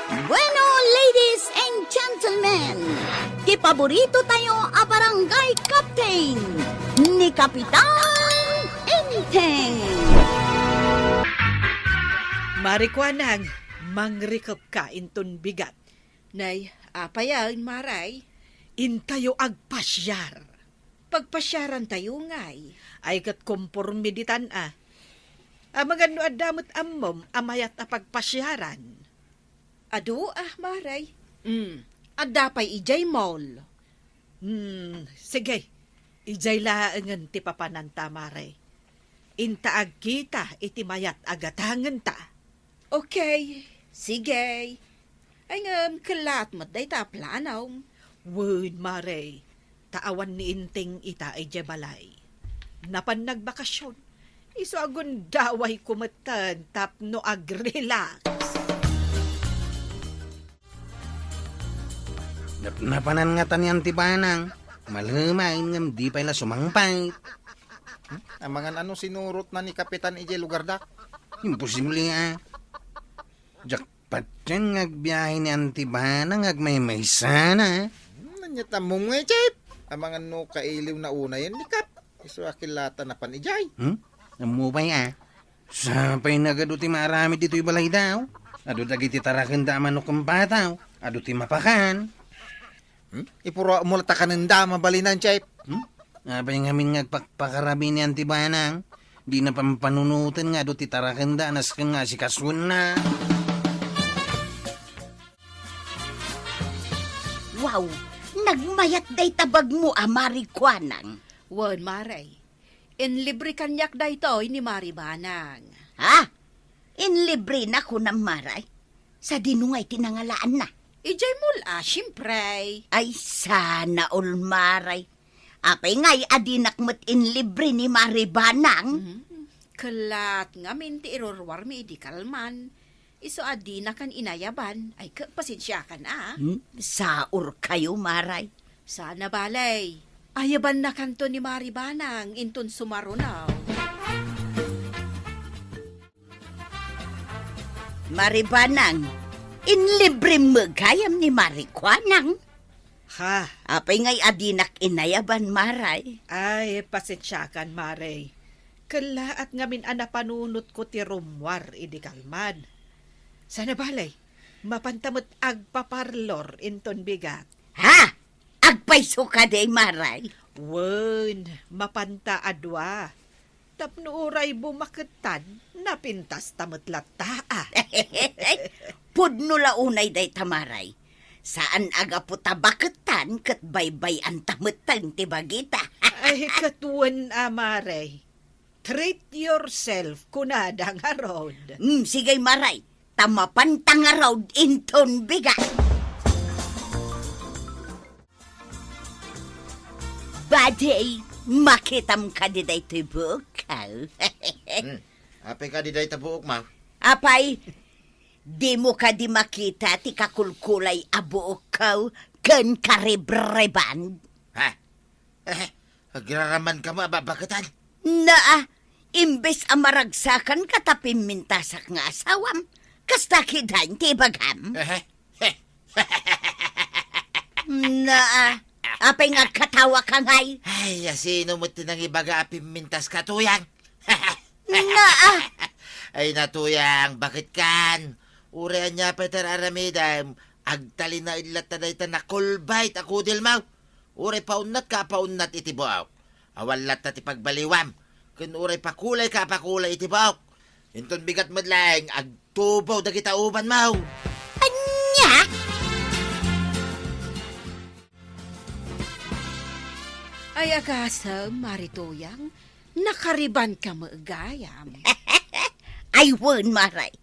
Bueno, ladies and gentlemen, kipaborito tayo a barangay captain ni Kapitan Enteng. Marikwanang, mangrikop ka inton bigat. Nay, apayan, maray. Intayo agpasyar. Pagpasyaran tayo ngay. Ay kat kompormiditan ah. Mga no adamot ammom, amayat a pagpasyaran. Ado maray. Adapay ijay mall. Sige. Ijay laangan ti papanan tamare. Intaag kita iti mayat agatangan ta. Okay, sige. Ay kalat mat day ta planaw. Wud mare. Taawan ni Inting ita ay jabalay. Napan nagbakasyon. Iso agon daway kumatan tapno ag-relax. Napanan nga tanyan ti banang. Malamain ngam di pa ila sumangpay. Ang mga ano sinurot na ni Kapitan ije lugar dak. Imposible nga. Jakpat yan ngagbiyahe ni Antibanang ngagmay-may sana. Nanyat na mong nga, Chip. Ang mga no kailiw na una yan ni Kap. Iso akilata na panijay. Namupay Sapay nagado ti marami dito'y balay daw. Ado dagiti tarakan da manok kumpataw. Ado ti mapakan. Ipuro mo lata ka ng dama balinan, Chip. Apay nga amin ngagpakarabi ni Antibanang. Di na pampanunutan nga ado ti tarakan da anas ka nga si kasun na. Wow, nagmayat day tabag mo Marikwanang. Wan, maray. In libre kanyak day to ni Maribanang. Ha? Inlibre na ko ng maray. Sa dinungay tinangalaan na. Ijay mula, syempre. Ay sana all maray. Apay ngay adinak mo't inlibre ni Maribanang. Kalat nga minti irorwar mi di kalman. Iso adi na kan inayaban. Ay pasensya ka na. Saur kayo maray. Sana balay. Ayaban na kanto ni Maribanang inton sumarunaw. Maribanang, inlibre mo gayam ni Marikwanang. Ha? Apay ngay adinak inayaban maray. Ay, pasensyakan, Mare. Kala at ngamin anapanunot ko ti rumwar, idi kalman. Sana balay, mapantamot agpaparlor inton bigat. Ha? Agpaiso ka day maray. Wen, mapanta adwa. Tapno uray bumaketan, napintas tamot lataa. Pudno launay day tamaray. Saan aga puta baketan kat baybay ang tamutan ti bagita. Ay, katuan, Mare. Treat yourself kunada nga rod. Sige maray, tamapantang araw inton bigat. Baday, makitam ka di day to'y bukaw. Apay ka di day tabuok, ma. Apay, di mo ka di makita ti kakulkulay abuukaw kan karibreban. Ha? Agraraman ka mo, ababagatan. Naa, imbes amaragsakan katapin mintasak nga asawam, kasta kidan ti bagam. Naa, apay nga katawa ka ngay. Ay, asino mo tinang ibaga apim-mintas ka, tuyang? Naa, Ay, natuyang, bakit kan? Urian niya pa tararamidam, agtali na ilat na dayta na kulbait ako dilmaw. Uri paunat ka, paunat itibaw. Awalat na ti pagbaliwam. Kun uri pakulay ka, pakulay itibaw. Inton bigat madlang, agtubaw da kita uban maw. anya? Ay akasa, Marituyang, nakariban ka maagayam. Ay, won maray,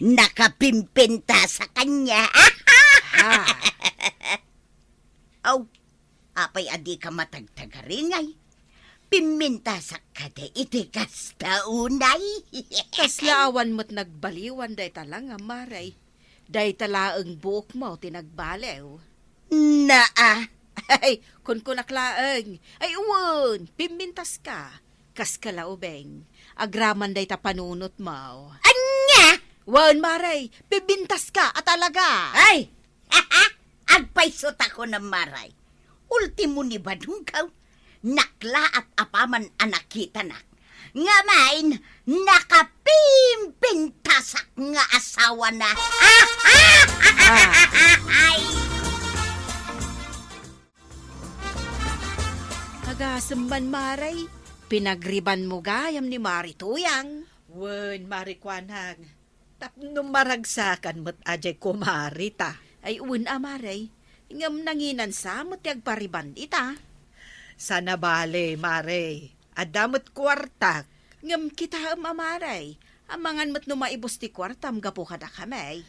nakapimpinta sa kanya. Ha? Aw, apay adi ka matagtagaringay. Piminta sa kade iti kasta unay. Kaslaawan mo't nagbaliwan day talang maray. Day talaang buok mo tinagbalew. Naa, Ay, kun kunaklaeng. Ay, uwan, pimintas ka. Kas kalaubeng. Agraman day ta panunot mo. anya? Wan, Maray, bibintas ka at talaga. Ay! Agpaisot ako ng maray. Ultimo ni Badungkaw, nakla at apaman anak kita nak. Nga main, nakapimpintasak nga asawa na. Ay! Agasamban, Maray, pinagriban mo gayam ni Marituyang. Wen, marikwanang. Tapno maragsakan mo't ajay kumarita. Ay un, Maray, ngam nanginan sa mo tiyag pariban ita. Sana bale, Mare. Adamot kwartak. Ngam kita Maray, amangan mo't numaibos ti kwartam gapo kada kamay.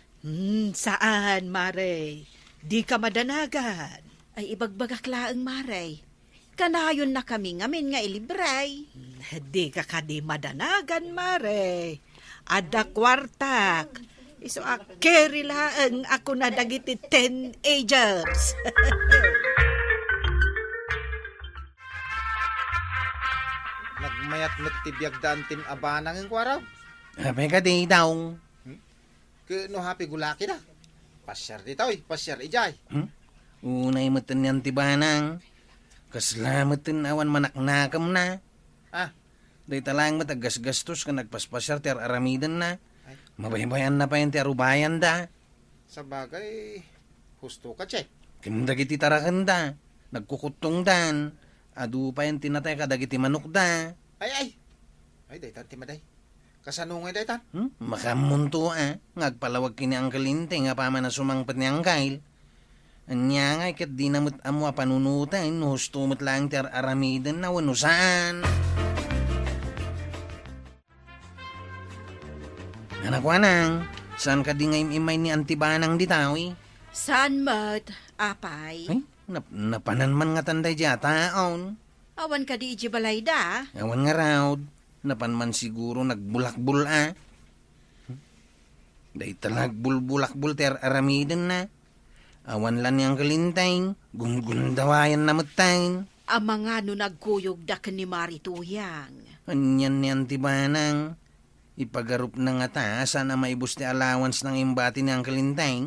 Saan, Mare? Di ka madanagan. Ay ibagbagak laang, Maray. Kanayon na kami ngamin nga ilibray. Di ka kadi madanagan, Mare. Ada kwartak. Iso akeri laang ako na dagiti 10 agents. Nagmayat met ti biagdaan tin abanang ng kwaraw. Apay ka di daw. No happy gulaki na. Pasyar di taoy, pasyar ijay. Unay matan yan tibanang. Kaslamatan awan manaknakam na. Ah, Day talang matagas-gastos ka nagpaspasyar ti aramidan na. Ay. Mabaybayan na pa yan ti arubayan da. sa bagay, husto ka, che. Kindagiti tarakan da. Nagkukutong dan. Adu pa yan tinatay kadagiti manok da. Ay, daytan, timaday. Kasanungay, daytan. Makamunto ngagpalawag kini ang kalinte nga paman na sumangpat ni ang kail. Anya nga ikat di namot amo panunutan, hustumot lang ti aramidan na wano saan. Anak wanang, saan ka di ngayon imay ni Antibanang ditawi? Saan mat, apay? Ay, napanan man nga tanday di taon. Awan ka di ijibalay da. Awan nga raw, napan man siguro nagbulakbul Day talag bulbulakbul ter aramidan na. Awan lan niyang kalintay, gundawayan na matain. Ang mga no nagkuyog da ni Marituyang. Anyan ni Antibanang. Ipagarup na nga ta, sana maibus ti allowance ng imbati niyang kalintay.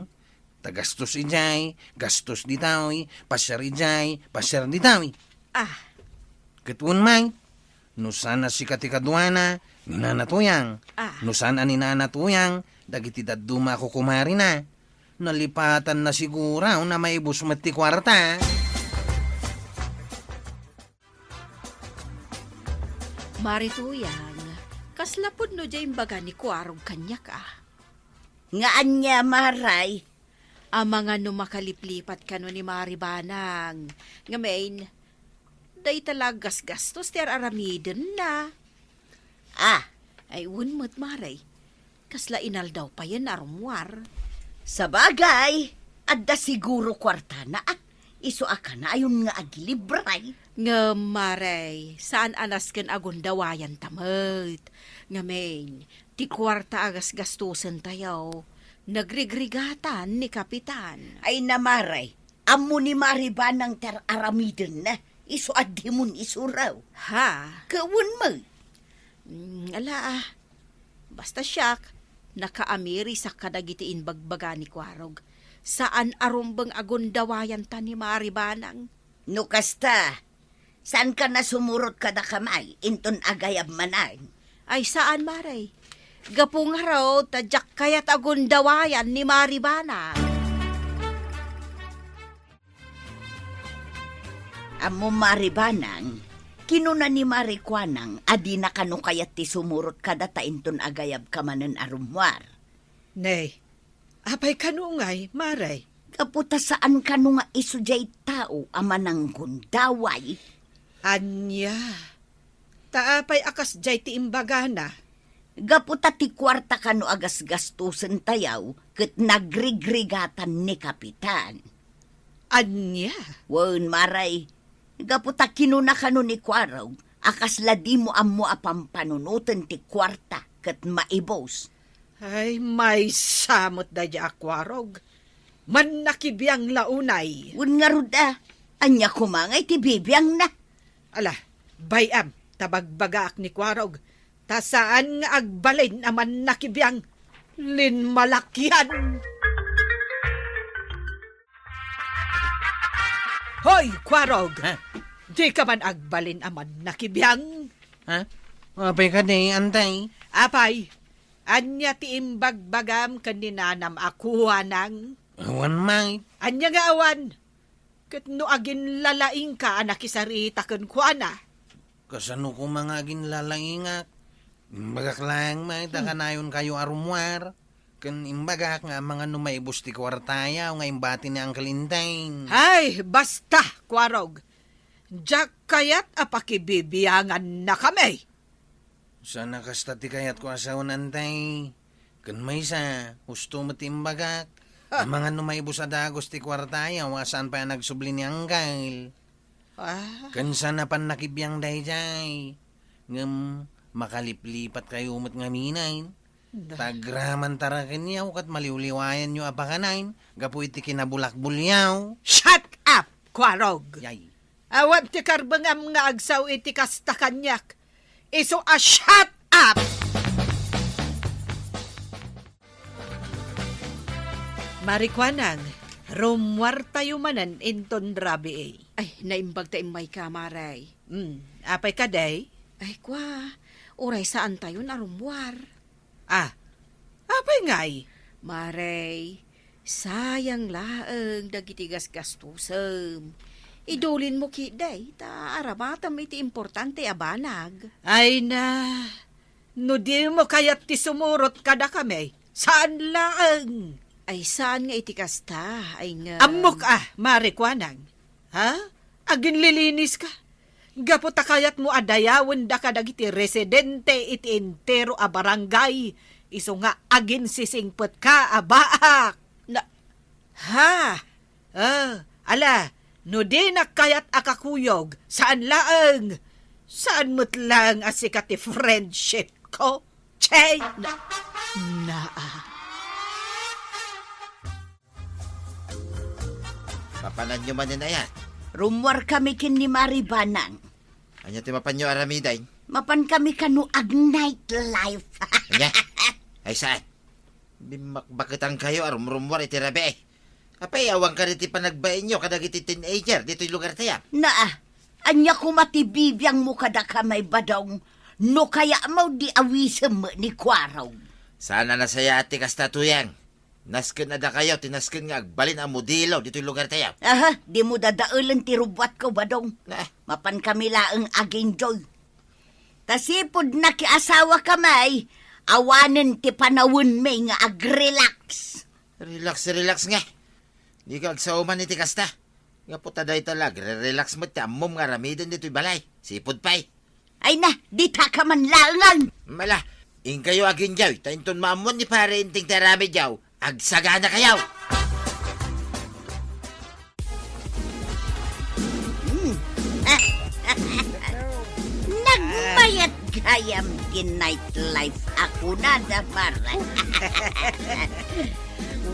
Tagastos ijay, gastos di taoy, pasyar ijay, pasyar di taoy. Ah, Katun may, nusan na si katikadwana, ninanatuyang. Nusan ani nanatuyang, dagiti daduma ko kumari na. Nalipatan na sigura na maibus mati kwarta. Marituyang, kaslapod no dya imbaga ni Kuarog kanya ka. Nga anya maray. Ang mga no makaliplipat ka no ni Maribanang. Ngayon, day talagas gastos ti aramiden na. Ay unmat maray. Kasla inal daw pa yan arumwar. Sa bagay, adda siguro kwarta na iso aka na ayon nga agilibray. Nga maray, saan anas ken agundawayan tamad. Ngayon, ti kwarta agas gastusan tayaw. Nagrigregatan ni Kapitan. Ay namaray, amo ni Maribanang ter aramiden na, iso adimun isuraw. Ha? Kawun mo. Basta siyak, nakaamiri sa kadagitiin bagbaga ni Kuarog. Saan arumbang agundawayan ta ni Maribanang? No kasta, saan ka na sumurot kada kamay, inton agayab manay. Ay saan maray? Gapong raw, tadyak kaya't agundawayan ni Maribanang. Amo Maribanang, kinuna ni Marikwanang, adi na kano kayat ti sumurot kada tainton agayab kamanen arumwar. Nay, apay kanungay, Maray. Kaputa saan kano nga isujay tao amanang gundaway? Anya, taapay akas jay ti imbagana. Gaputa ti kwarta kano agas gastusen tayaw, ket nagrigregatan ni Kapitan. Anya, Wen maray, gaputa kinuna kano ni Kwaraw, akas ladi mo amo apampanunutan ti kwarta, ket maibos. ay may samot da di akwarog. Man nakibiyang launay. Wen nga ruda, anya kumangay ti bibiyang na. Ala, bayam, tabagbagaak ni kwarog. Ta saan nga agbalin aman nakibiyang. Linmalakyan! Hoy, Kwarog! Ha? Di ka man agbalin aman nakibiyang? Ha? Apay ka day, antay. Apay, anya ti imbagbagam kaninanam akuha nang. Awan, may. Anya nga awan. Kat no agin lalaing ka anakisarita kan kuana. Kasano ko mga ginlalaingak. Imbagak lang, may takanayon kayo arumwar. Kan imbagak nga mga numaibos ti kwartaya o nga imbati ni Uncle Intay. Ay, basta, Kwarog. Diyak kayat apakibibiyangan na kami. Sana kasta ti kayat ko asawan antay. Kan may sa, gusto mo ti imbagak. Ang mga numaibos sa dagos ti kwartaya o saan pa nagsubli ni Uncle. Ah, Kan sana pan nakibiyang dayjay. Ngam makaliplipat kayo umot nga minayin. Tagraman tarakin yaw kat maliwliwayan nyo apakanain. Gapu iti kinabulak-bulyaw. shut up, Kwarog. Yay. Awan ti karbangam nga agsaw iti kasta kanyak. Iso a shut up! Marikwanang, rumwar tayo manan inton drabi Ay, naimbag ta imay ka, Maray. apay ka day? Ay, kwa. Uray saan tayo narumwar? Ah, apay ngay? Maray, sayang laeng dagitigas gastusem. Idulin mo kiday, ta aramatam iti importante abanag. Ay na, no di mo kayat ti sumurot kada kami. Saan laang? Ay saan nga iti kasta? Ay nga... Amok marikwanang. Ha? Agin lilinis ka? Gaputa kayat mo adayawan da ka dagiti residente iti entero a barangay. Iso nga agin sisingpet ka abaak. Na, ha? Ala, no di na kayat akakuyog. Saan laang? Saan mo't lang asikat ti friendship ko? Chay! Papanan nyo man na yan. Rumwar kami kin ni Maribanang. Anya ti mapan nyo aramiday. Mapan kami kanu ag nightlife. Anya? Ay saan? Bimakbakitang kayo arumrumwar iti rabi eh. Apay awang ka rin ti panagbain nyo kadag iti teenager dito'y lugar tayo. Anya ko matibibiyang mo kada kamay badong. No kaya mo di awisem mo ni Kwaraw. Sana nasaya ati kastatuyang. Nasken na da kayo, tinasken nga agbalin ang modelo dito'y lugar tayo. Aha, di mo dadaulan ti rubat ko badong. Na, Mapan kami laeng aging joy. Tasipod na kiasawa kamay, awanen ti panawin may nga ag-relax. relax nga. Di ka agsauman iti kasta. Nga puta day talag, relax mo ti amom nga ramidin dito'y balay. Sipod pa'y. Ay na, di ta ka man langan. Mala, in kayo agin jaw, tainton maamon ni pare inting tarami jaw, agsagana kayaw. Nagbayat gayam kin nightlife ako na damaran.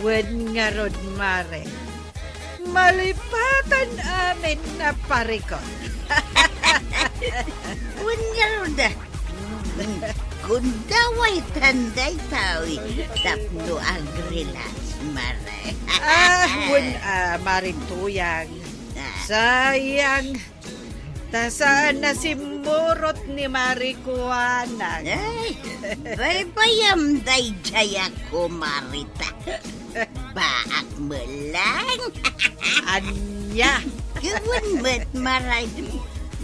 Wen nga rod, Mare. Malipatan amin na parikot. Unyaruda. Kundaway tanday tawi. Tapno ang relax, Mare. Wen marituyang. Sayang. Tasaan na si Murot ni Marikuanang. Ay, baybayam day jaya ko, Marita. Baak mo lang. Anya. Gawin mo't maray.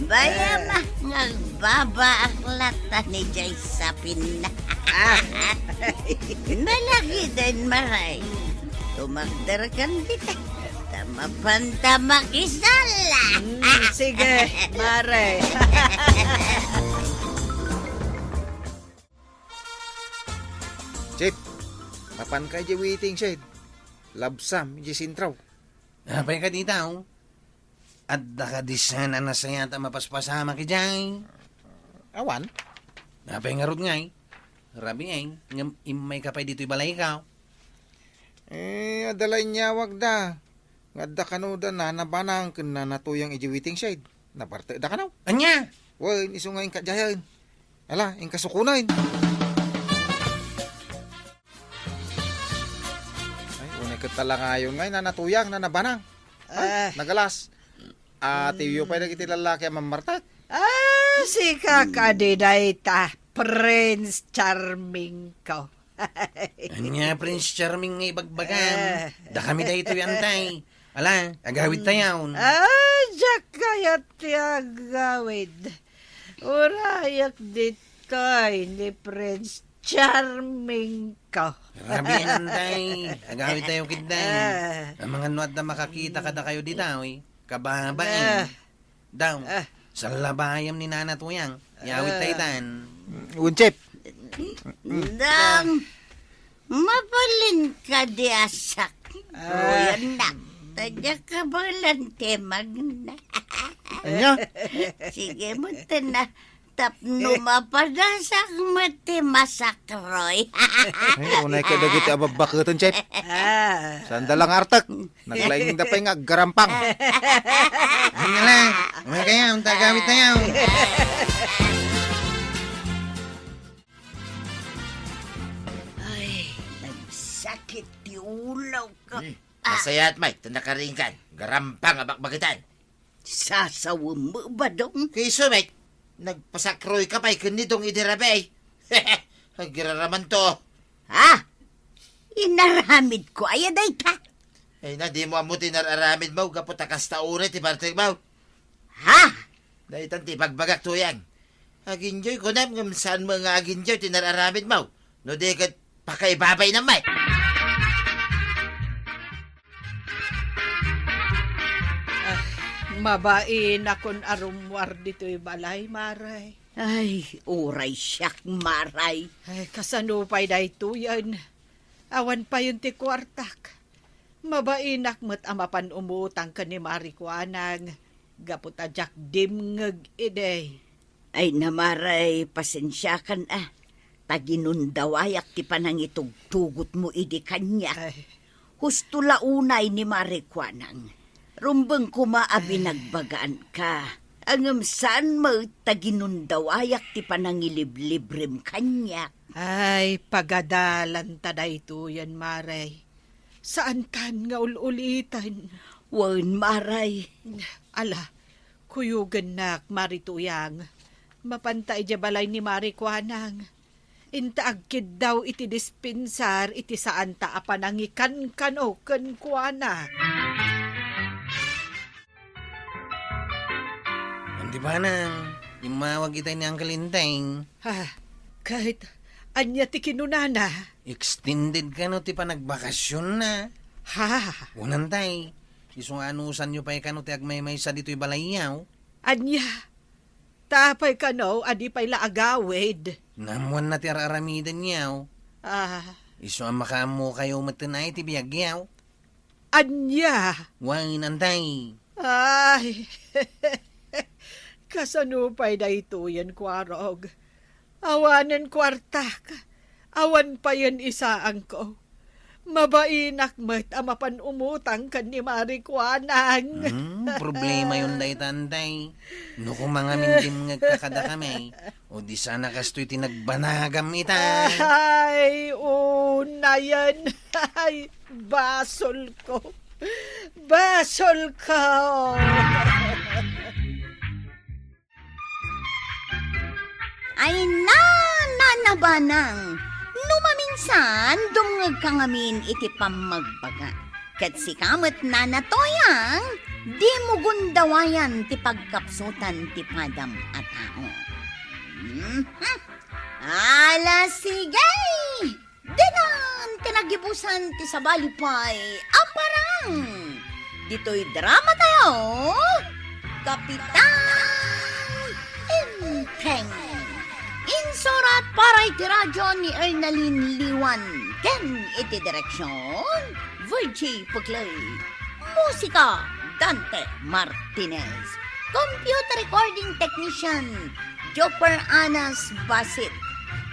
Bayam nagbabaak lata ni Jay Sapin na. Malaki din maray. Tumagdarkan kita. Tama makisala. Sige, Mare. Chip, mapan ka di waiting shed. Labsam, di sintraw. Apay ka ditaw. At dakadisan na sayata mapaspasama ki jay. Awan? Apay nga rod ngay. Rabi ay, ngam imay kapay dito'y balay ka. Adalay niya wag da. Ngadda kano da na nabanang kin na natuyang iji waiting shed. Naparte da kanaw. Anya! Wen, iso nga yung kadyayan. Ala, yung kasukunain. Talangayon ngay nanatuyang na nabanang. Ah. Nagalas. Tiyo pa nagiti lalaki ang mamartat. Si kakadiday ta, Prince Charming ko. Anya, Prince Charming nga ibagbagam. Da kami da ito yantay. Ala, agawid tayaw. Diyak kayat agawid. Urayak dit koy ni Prince Charming ko. Grabe yantay. Agawid tayo kiday. Ang mga nuat na makakita kada kayo di daw eh. Kababain. Daw. Sa labayam ni Nana Tuyang. Yawid tayo tan. Unchip. Dang, mabalin ka di asak. Yan na. Tadya ka ba lang temag na? Anya? Sige mo na. Tapno mapadasak mati masakroy. Ay, unay ka dagiti ababakatan, Chip. Sandalang artak. Naglaing da pa nga garampang. Ano lang. Umay kayo. Unta gawid tayo. Ay, nagsakit ti ulaw ko. Masaya at Mike, tanakaringkan. Garampang abakbagitan. Sasawa mo ba dong? Kayso, Mike, nagpasakroy ka pa ikanitong idirabay. Agiraraman to. Ha? Inaramid ko ayaday ka. Ay na, di mo amutin nararamid mo. Kapot akas taunit, ipartig mo. Ha? Daitan ti pagbagak tuyang. Aginjoy ko na, ngam saan mo nga aginjoy, tinararamid mo. No di ka pakaibabay na, Mike. Mabain akon arumwar dito'y balay, Maray. Ay, oray siyak maray. Ay, kasanupay dayto yan. Awan pa yun ti kwartak. Mabainak mo't amapan umutang ka ni Marikuanang. Gapot ajak dimngag idey. Ay namaray, pasensya kan Taginundawayak ti panangitog tugot mo idi kanya. Ay, Husto launay ni Marikwanang. Rumbang kumaabi nagbagaan ka. Angam saan mo taginundawayak ti panangiliblibrim kanya. ay pagadalan ta dayto yan, Maray. Saan kan nga ululitan? Wan maray. Ala, kuyugan nak Marituyang. Mapantay di balay ni Marikuanang. Inta agkid daw iti dispensar iti saan ta apanangikan kano ken kuana. Hindi ba nang imawag kita ni Uncle Inteng. Kahit anya ti kinunana. Extended ka no ti panagbakasyon na. Unan tay. Isong anusan nyo pa ikano ti agmay-may sa dito'y balayaw. Anya, tapay kano adi pay laagawid. Namuan na ti araramidan niyaw. Iso ang makamo kayo matunay ti biyagyaw. Anya, Wain antay. ay, kasanupay da ito yan, kwarog. Awanan kwartak, awan pa yan isaan ko. Mabainak mo't amapan umutang kan ni Marikuanang. Problema yun day tantay. No kung mga mindim ngagkakada kami. O di sana kasto'y tinagbanagam ita. Ay, una yan. Ay, basol ko. Basol ko. Ay nanabanang. Numaminsan, dumngag ka ngamin iti pamagbaga. Kat si kamot nanatoyang, di mo gundawayan ti pagkapsutan ti padam at tao. Ala sigay! Dinan tinagibusan ti sabalipay aparang. Dito'y drama tayo, Kapitan Inteng. Insurat para iti radyo ni Ernalyn Liwan. Ken iti direksyon, Virgie Puglay. Musika, Dante Martinez. Computer recording technician, Joper Anas Basit.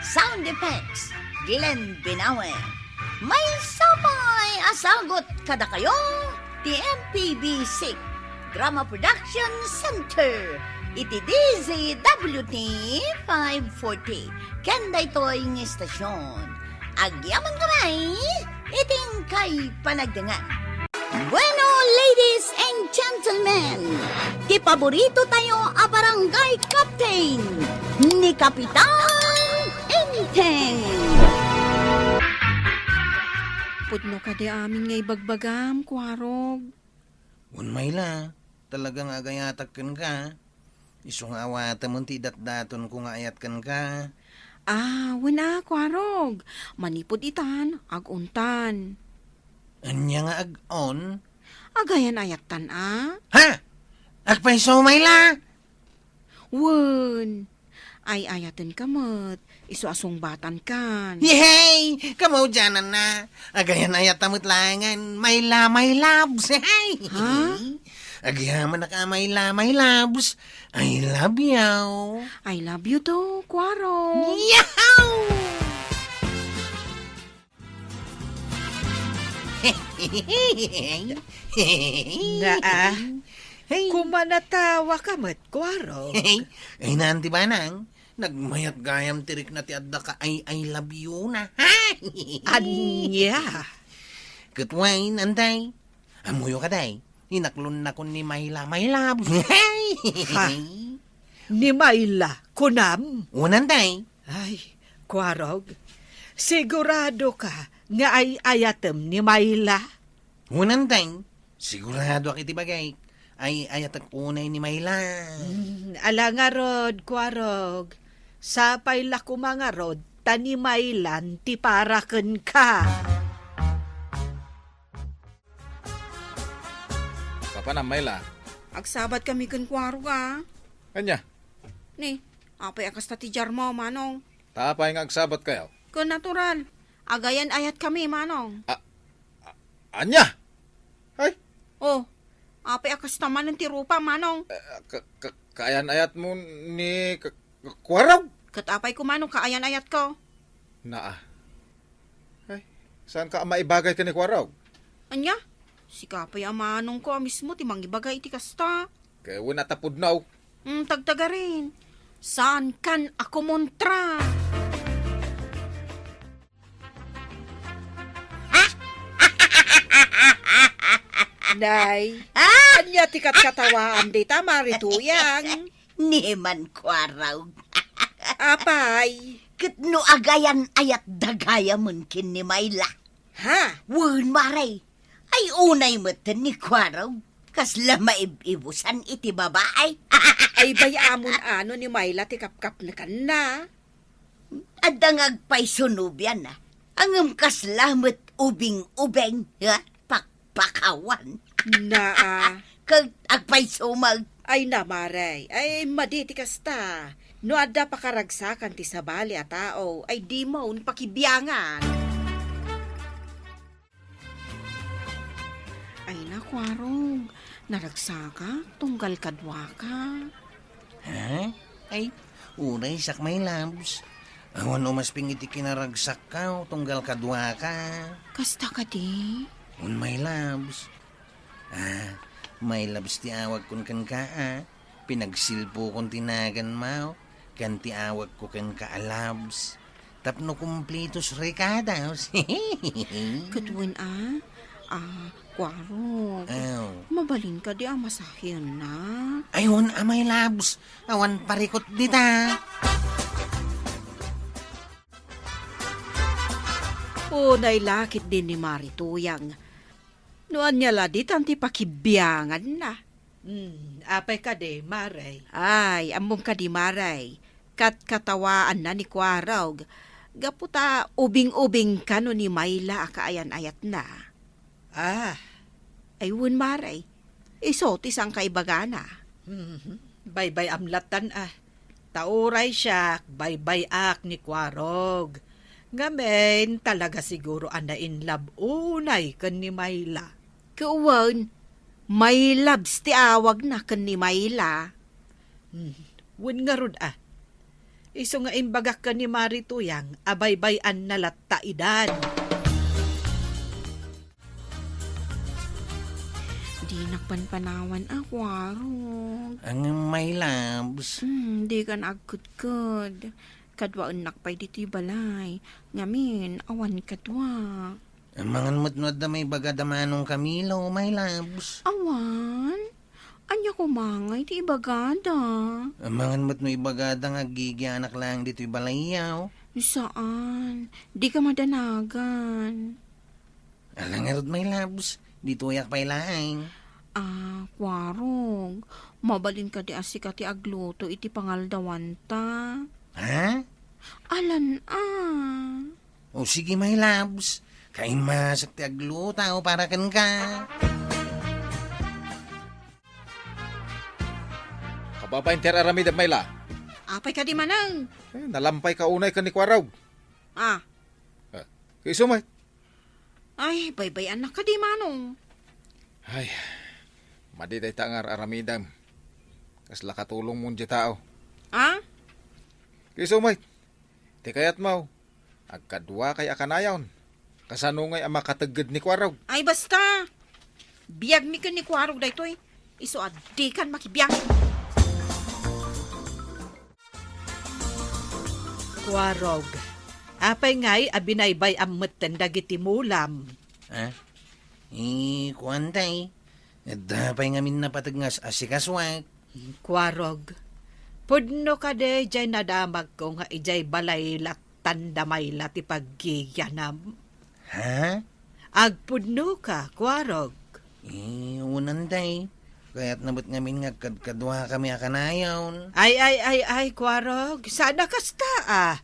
Sound effects, Glenn Binawe. May sabay asagot kada kayo, the MPBC Drama Production Center. Iti DZWT 540. Kanda ito ang istasyon. Agyaman kamay, iting kay panagdangan. Bueno, ladies and gentlemen, di paborito tayo a barangay captain ni Kapitan Enteng. Pudno ka di amin ngay bagbagam, Kwarog. Mayla, talagang agayatak kan ka. Isong awata mo ti datdaton kung ayat kan ka. Wala, Kwarog. Manipod itan, aguntan. Anya nga ag-on? Agayan ayatan, Ha? Agpay so, Mayla? Wen. Ay ayatan kamot. Iso asong batan kan. Yay! Kamaw dyanan na. Agayan ayat tamot langan. Mayla, my loves. Hey! Ha? Agyaman na ka, Mayla, my loves. I love you. I love you too, Kwarog. Yow! Hey. Kumanatawa ka mat, Kwarog. Ay, nanti ba nang? Nagmayat gayam tirik na ti adda ka I love you na. Ha? Anya. Kutwain, anday. Amuyo ka day. Inaklon na ko ni Mayla, my love. Ha? Ni Mayla, kunam. Unan day. Ay, Kwarog, sigurado ka nga ay ayatem ni Mayla? Unan day. Sigurado ako iti bagay. Ay ayatak unay ni Mayla. Ala nga rod, Kwarog, sapay la ko mga rod, tani Maylan ti paraken ka. Papa na Mayla. Agsabat kami kan Kwarog, Anya, Ni, apay akas ta ti Jarmo, Manong. tapay nga agsabat kayo. Kun natural. Agayan ayat kami, Manong. Anya! Ay, Oh, apay akas naman ng tirupa, Manong. kaayan ayat mo ni Kwarog. Katapay ko, Manong, kaayan ayat ko. Naa. Ay, saan ka maibagay ka ni Kwarog? Anya? Si kapay ang Manong ko mismo, timang ibagay iti kasta. Kaya wala tapod na Tagtaga rin. Saan kan ako montra? Nay, anya ti katkatawaan di tama rituyang. Niman Kwarog. Apay. Kitno agayan ayat dagaya mun kin ni Mayla. Ha? Wen maray. Ay unay meten ni Kwarog. Kasla maibibusan iti babaay. Ay bayamon ano ni Mayla ti kapkap na kanna. Adangag pa'y sunubyan na. Angam kaslamet ubing-ubeng. Ha? Pakpakawan. Naa. Kag agpay sumag. Ay namaray. Ay maditi kasta. No adda pakaragsakan ti sabali a tao. Ay di mo pakibiyangan. Ay na, Kwarog. Naragsaka, tunggal kadwa ka. Ha? Ay, unay sak my loves. Awan umas pingiti kinaragsak ka o tunggal kadwa ka. Kasta ka di? Un my loves. My loves ti awag kun kan ka Pinagsilpo kong tinagan mao. Kan ti awag ko kan ka alabs. Tapno kumplitos recados. Katwin Kwarog. Aw. Mabalin ka di ang masahin na. Ayun, my loves. Awan parikot dita. Unay lakit din ni Marituyang. Noan niya ladit ang tipakibiyangan na. Apay ka de, Maray. Ay, ambong ka di Maray. Katawaan na ni Kwarog. Gaputa ubing-ubing ka no ni Mayla akaayan-ayat na. Ay, wun Maray. Isotis ang kaibagana. Baybay amlatan Tauray siya, baybay ak ni Kwarog. Ngamen, talaga siguro anda in love unay kan ni Mayla. Kauwan, may labs ti awag na kan ni Mayla. Wun nga rod Iso nga imbagak ka ni Marituyang, abaybayan na latta idan. Di nakpanpanawan Kwarog. Ang my loves. Di ka nagkudkod. Kadwaan nakpay dito'y balay. Ngamin, awan kadwa. Amangan matnod na may bagadamanong Camilo, my loves. Awan? Anya ko mangay ti ibagada. Amangan matno ibagada nga anak lang dito ibalayaw. Saan? Di ka madanagan. Alangarod, my loves. Dito yak pailaing. Kwarong. Mabalin ka di asika ti agluto iti pangaldawan ta. Ha? Alan O sige, my loves. Kain masak ti agluta o para kan ka. Kababain ter Aramida Mayla. Apay ka di manang. Nalampay ka unay ka ni Kwaraw. Kayso may. Ay, baybay anak ka di manong. Ay, madiday tangar Aramidam. Kasla katulong mo di tao. Kayso may. Di kayat mau. Agkadwa kay akanayon. Kasanungay ang makatagad ni Kwaraw. Ay, basta. Biyag mi ka ni Kwarog da ito eh. Iso adikan makibiyag. Kwarog. Apay ngay abinaybay ammetten dagiti mulam. Ha? Kuantay. Dapay ngamin napategas asikaswag. Kwarog. Pudno ka de jay nadamag ko nga ijay balay tandamay ti paggiyanam. Ha? Agpudno ka, Kwarog. Unanday. Kaya't nabot ngamin nga kadwa kami akanayon. Ay, Kwarog. Sana kasta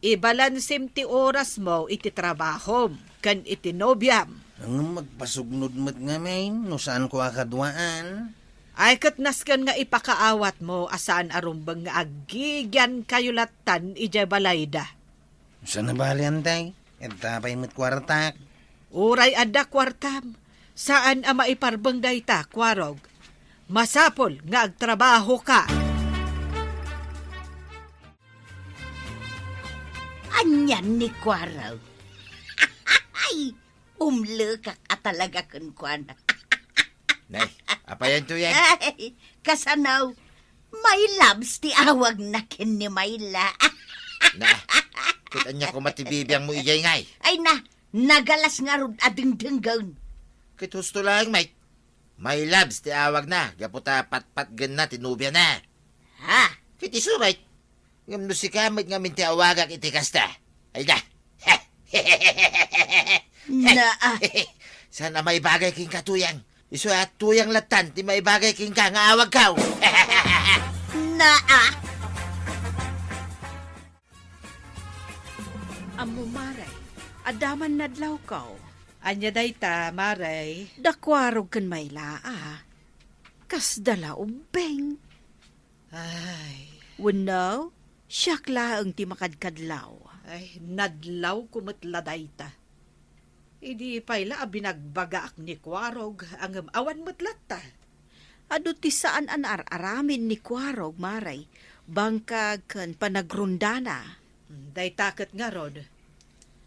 Ibalansim ti oras mo iti trabahom, kan iti nobyam. Ang magpasugnod mat ngamin, no saan ko akadwaan. Ay katnaskan nga ipakaawat mo asaan arumbang nga agigyan kayulatan ijay balayda. Saan na bali antay? At tapay mat kwartak. Uray adda kwartam. Saan ama iparbang dayta, Kwarog? Masapol nga agtrabaho ka. Anyan ni Kwaraw. Ay, umlekak at talaga kun kwana. Nay, apayan to yan. Ay, kasanaw, may loves ti awag na kin ni Mayla. Na, kita niya ko matibibiyang mo iyay ngay. Ay na, nagalas nga rod adeng-denggawn. Kit husto lang, mate. May labs, ti awag na. Gaputa pat-pat gan na, tinubya na. Ha? Kit iso, mate. Ngam no si kamit ngamin ti awagak iti kasta. Ay na. Na, Sana may bagay king katuyang. Iso at tuyang latan, ti may bagay king ka nga awag kaw. na, Amo maray, adaman nadlaw kaw. Anya dayta, Maray. Dakwarog kan may laa. Kas dala ubeng. Ay, Wanaw, siyak laang ti makadkadlaw. nadlaw kumatla dayta. Idi payla binagbagaak ni Kwarog ang awan matlata. Ado ti saan an aramin ni Kwarog maray, bangkag kan panagrundana. Dayta ket nga rod.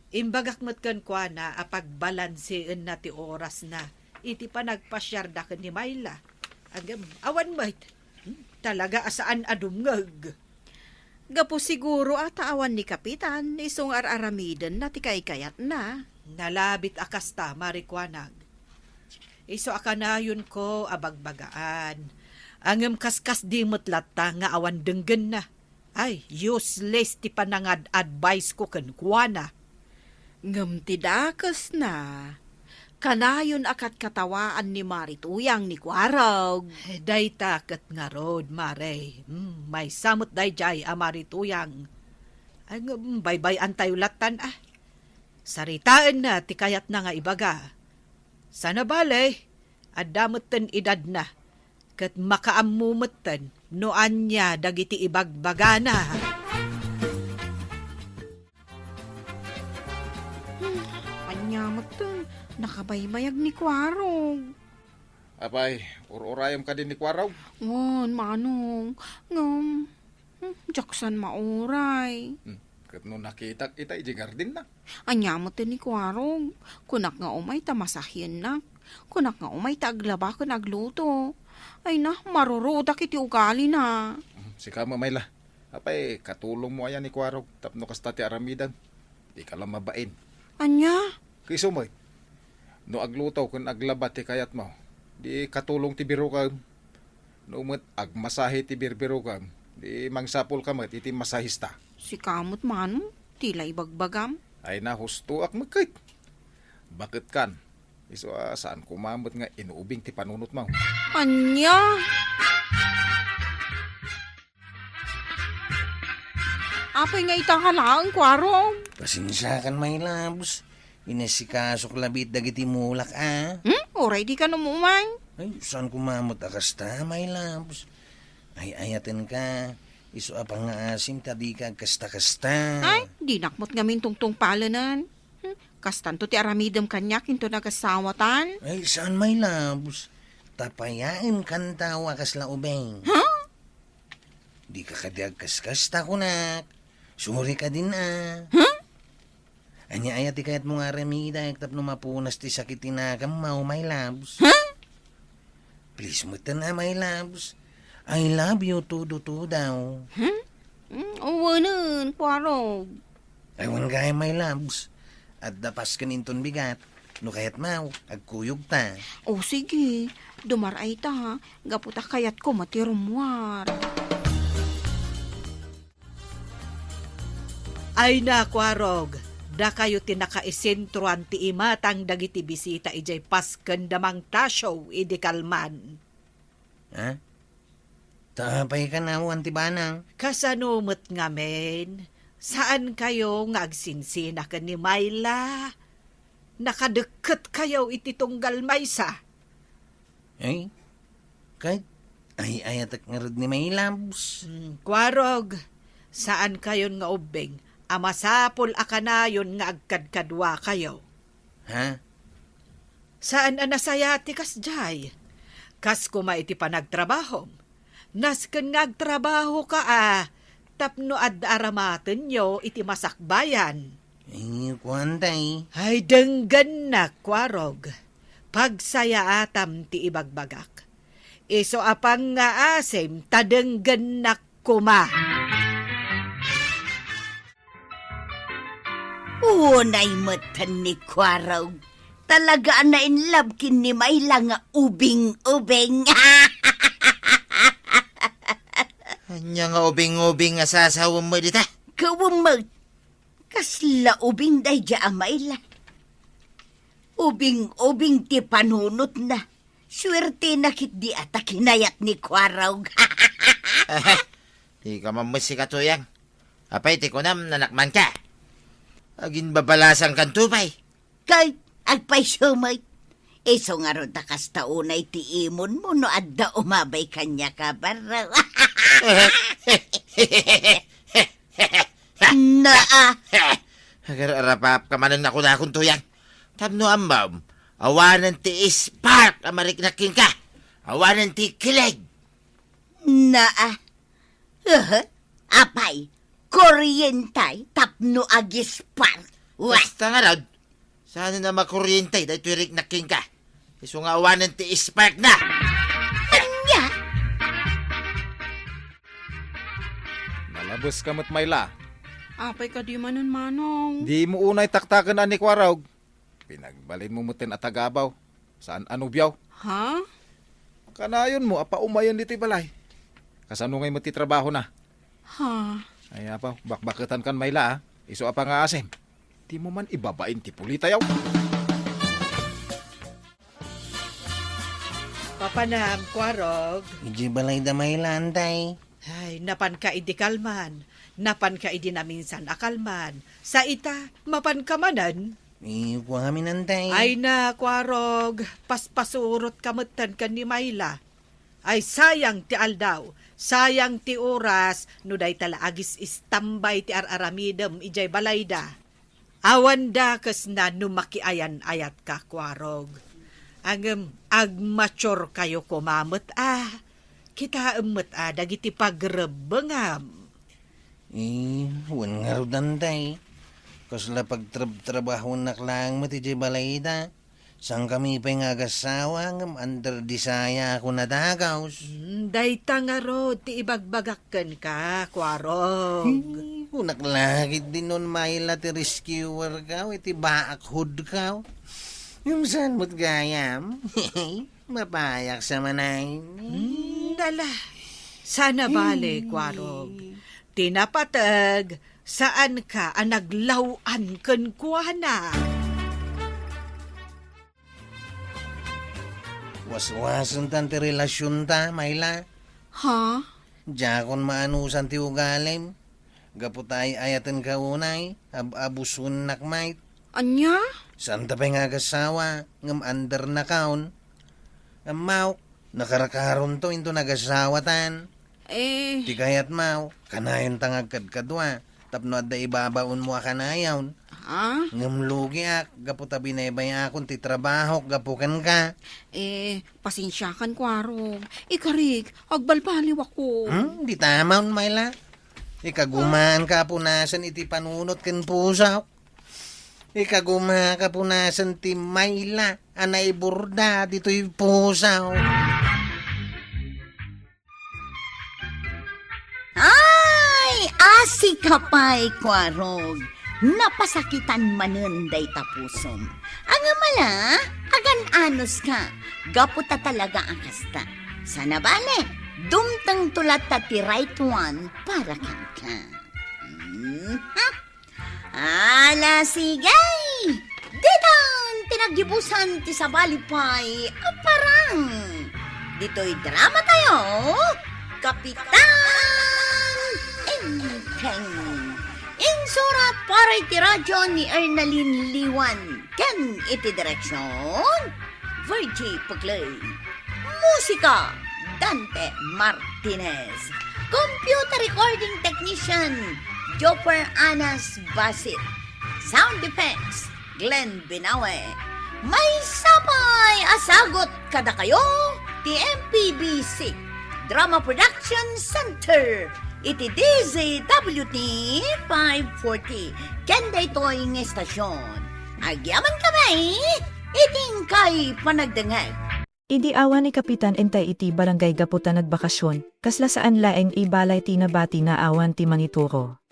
Imbagak met kan kuana apagbalansean na ti oras na. Iti pa nagpasyarda kan ni Mayla. Agam, awan mait. Talaga asaan adumngag. Gapo siguro atawan ni Kapitan, isong araramidan na ti kayat na. Nalabit akasta, marikwanag. Iso akanayon ko abagbagaan. Angem kaskas di mutlata nga awan denggen na. Ay, useless ti panangad advice ko kan kuana. Ngam ti dakas na. Kanayon akat katawaan ni Marituyang ni Kwarog. Dayta ket nga rod, Mare. May samot dayjay a Marituyang. Ay, baybay antayo latan Saritaan na, ti kayat na nga ibaga. Sana balay, adamutten edad na. Ket makaamumutten, noan niya dagiti ibagbagana. Anyamutten, nakabaybayag ni Kwarog. Apay, urayam ka din ni Kwaraw. Ngon, manong, ngam, jaksan mauray. Kat no nakita kita iti garden na. Anyamutten ni Kwarog, kunak nga umay tamasahyan na. Kunak nga umay taglaba ka nagluto. Ay na, marurudak iti ugali na. Si Kama Mayla. Apay, katulong mo ayan ni Kwaraw. Tapno kasta ti aramidan. Di ka lang mabain. Anya, Kisumoy, no aglutaw kun aglabat ti kayat mo, di katulong ti biro ka. No umat agmasahe ti birbiro ka, di mangsapol ka mat iti masahista. Si kamot man, tila ibagbagam. Ay na husto ak magkait. Bakit kan? Iso saan kumamot nga inuubing ti panunot mo. Anya? Apay nga itakalaan, Kwarog. Pasensya kan, my loves. Inasikasok labit dagiti mulak, Oray di ka namumay. Ay, saan kumamot akasta, my loves? Ay, ayatin ka. Iso apang nga asim, tadi ka kasta-kasta. Ay, di nakmot ngamin tungtong palanan. Kastanto ti aramidam kanyak into nagasawatan. Ay, saan, my loves? Tapayain kan tawa kasla ubeng. Di ka kadyag kas-kasta kunak. Sumuri ka din, Anya ayat ti kayat mo nga remida, tap no mapunas ti sakit tinagam mo, my loves. Please mo na, my loves. I love you, tudo daw. Uwanan, Kwarog. Aywan gaya, my loves. At dapas ka ninton bigat. No kayat mau, agkuyog ta. O sige, dumaray ta ha. Gaputa kayat ko matirumwar. Ay na, Kwarog. Da kayo tinakaisentruan ti imatang dagiti bisita ijay pasken damang tasyaw idi kalman. Ha? Tapay ka na, antibanang. Kasanumot nga men, saan kayo nga agsinsina ka ni Mayla? Nakadeket kayo iti tunggal maysa. Ay, kahit ayatak nga rin ni may loves. Kwarog, saan kayon nga ubing? Amasapol akanayon nga agkadkadwa kayo. Ha? Saan anasayati kas jay? Kas kuma iti panagtrabaho. Nasken nga agtrabaho ka tapno ad aramaten nyo iti masakbayan. Ay, kuantay. Ay denggan na, Kwarog. Pagsaya atam ti ibagbagak. Iso apang nga asim tadenggan na kuma. Unay matan ni Kwarog. Talaga na in love kin ni Mayla nga ubing-ubing. Anya nga ubing-ubing nga sasawam mo dita. Kawamag. Kasla ubing day dya Mayla. Ubing-ubing ti panunot na. Swerte na kit di ata kinayat ni Kwarog. Di ka mamusi ka tuyang. Apay ti kunam nanakman ka. Agin babalasan kan tupay. Kay agpay sumay. Iso nga ron takas taunay ti imon mo no adda umabay kanya ka baraw. Agararapap ka manan ako na akong tuyang. Tamno ambam, awanan ti ispark amarik nakin ka. Awanan ti kilig. Apay, kuryentay tapno agis par. Basta nga rod. Sana na makuryentay dahil tuwirik nakin ka. Iso nga awanan ti ispark na. Anya? Malabos ka mat Mayla. Apay ka di manon manong. Di mo unay taktakan ani Kwarog. Pinagbalin mo mutin at tagabaw. Saan anubyaw? Ha? Kanayon mo, apa umayon dito balay. Kasanungay mo ti trabaho na. Ha? Ay apa, bakbaketan kan Mayla Iso apa nga asim. Di mo man ibabain ti pulita yaw. Papanam, Kwarog. Iji balay da may lantay. Ay, napan ka idi kalman. Napan ka idi na minsan akalman. Sa ita, mapan ka manan. Ikuha kami nantay. Ay na, Kwarog. Paspasurot kamutan ka ni Mayla. Ay sayang ti aldaw. Sayang ti oras. No day tala agis istambay ti araramidem ijay balayda. Awanda kas na numakiayan ayat ka, Kwarog. Agmature kayo kumamot Kita emmet dagiti pagrebengam. Huwag nga ro dantay. Kasla pagtrabaho naklang matijay balayda. Sang kami pa'y nga agasawa ngam under disaya ako nadagaws. Day tangaro ti ibagbagakken ka, Kwarog. Kunak lagit din nun maila ti rescuer ka, iti baak hood ka. Yung saan mo't gayam? Mapayak sa manay. Dala. Sana bale, Kwarog. Tinapatag, saan ka ang naglawan kan kuana? Waswasan tan ti relasyon ta, Mayla. Ha? Jakon maanusan ti ugalim. Gaputay ayatan ka unay, abusun nakmait. Anya? Saan ta pa nga agasawa, ngam under na kaon. Amaw, nakarakaron to into nagasawa tan. Eh, Di kayat maw, kanayon tangag kadkadwa. Tapno at da ibabaon mo akanayawn. ha? Ngam lugi ak, gaputa binebay akong ti trabaho, gapukan ka. Pasensyakan, Kwarog. Ikarig, agbalbaliw ako. Di tamaon, Mayla. Ikagumaan ka punasan iti panunot ken pusaw. Ikaguma ka punasan ti Mayla, anay burda dito'y pusaw. Ay, asi ka pa'y, Kwarog. Napasakitan manunday tapusom. Ang mala, agan anos ka. Gaputa talaga ang kasta. Sana bale, dumtang tulat ta ti right one para kang ka. Ala, sigay! Ditan, tinagibusan ti sabalipay, aparang. Dito'y drama tayo, Kapitan Enteng. Insurat para iti radyo ni Ernalyn Liwan. Ken iti direksyon, Virgie Puglay. Musika, Dante Martinez. Computer recording technician, Jopper Anas Basit. Sound effects, Glenn Binawe. May sapay asagot kada kayo, TMPBC Drama Production Center. Iti DZWT 540. Kenda ito'y ng estasyon. Agyaman kami, iting kay panagdangag. Idi awan ni Kapitan Entay iti barangay gaputan nagbakasyon, kasla saan laeng ibalay ti nabati na awan ti manituro.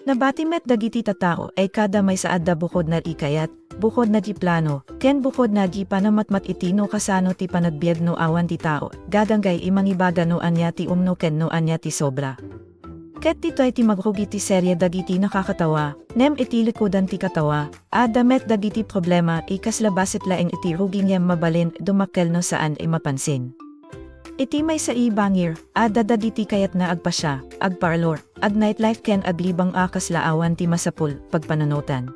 Nabati met dagiti tatao ay kada may saad da bukod na ikayat, bukod na di plano, ken bukod na di panamatmat iti no kasano ti panagbiag no awan ti tao, gadanggay imangibaga no anya ti umno ken no anya ti sobra. Ket dito ay ti magrugi ti serye dagiti nakakatawa, nem iti likodan ti katawa, adamet dagiti problema ikaslabasit laeng iti rugi niyam mabalin dumakkel no saan mapansin. Iti may sa ibangir, dagiti kayat na agpasya, agparlor, ag nightlife ken aglibang akaslaawan ti masapul, pagpananutan.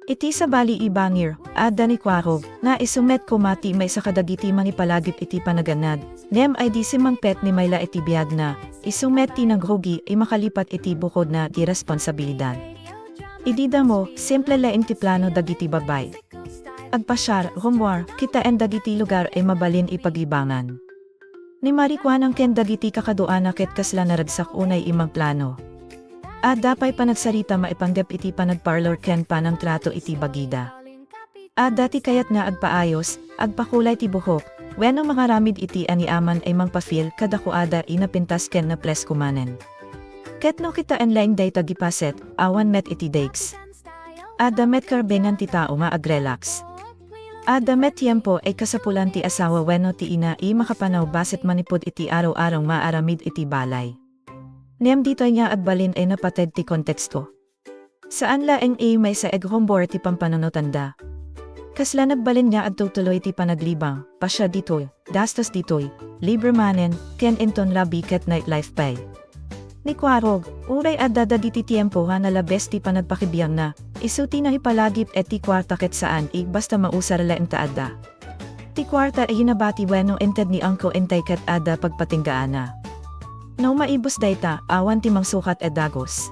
Iti sa bali ibangir, ni Kwarog, na isumet kumati may sa kadagiti manipalagip iti panaganad, nem ay di simangpet ni mayla iti biyag na, isumet ti nagrugi makalipat iti bukod na ti responsibilidad. Idida mo, simple laeng ti plano dagiti babay. Agpasyar, rumwar, kita en dagiti lugar mabalin ipagibangan. Ni marikwanang ken dagiti kakaduana ket kasla naragsak unay imang plano. Dapay panagsarita maipanggap iti panagparlor ken panang trato iti bagida. Dati kayat nga agpaayos, agpakulay ti buhok, wenno mangaramid iti aniaman ay mangpafil kada kuada inapintas ken na ples kumanen. Ket no kita enlaing day tagipaset, awan met iti days. Met karbengan ti tao maagrelax. Met tiempo ay kasapulan ti asawa wenno ti ina makapanaw baset manipod iti araw-araw maaramid iti balay. Nem dito niya agbalin ay napated ti konteksto. Saan laeng may sa eghombor ti pampanunotanda. Kasla nagbalin niya agtutuloy ti panaglibang, pasya ditoy, dastos ditoy, libre manen, ken enton labi ket nightlife pay. Ni Kwarog, uray adada diti tiempo ha nalabes ti panagpakibiyang na, isuti na ipalagip et ti kwarta ket saan basta mausar laeng taada. Ti kwarta ay hinabati wenno ented ni angko entay ket ada pagpatinggaana. No maibos dayta, awan ti mangsukat dagos.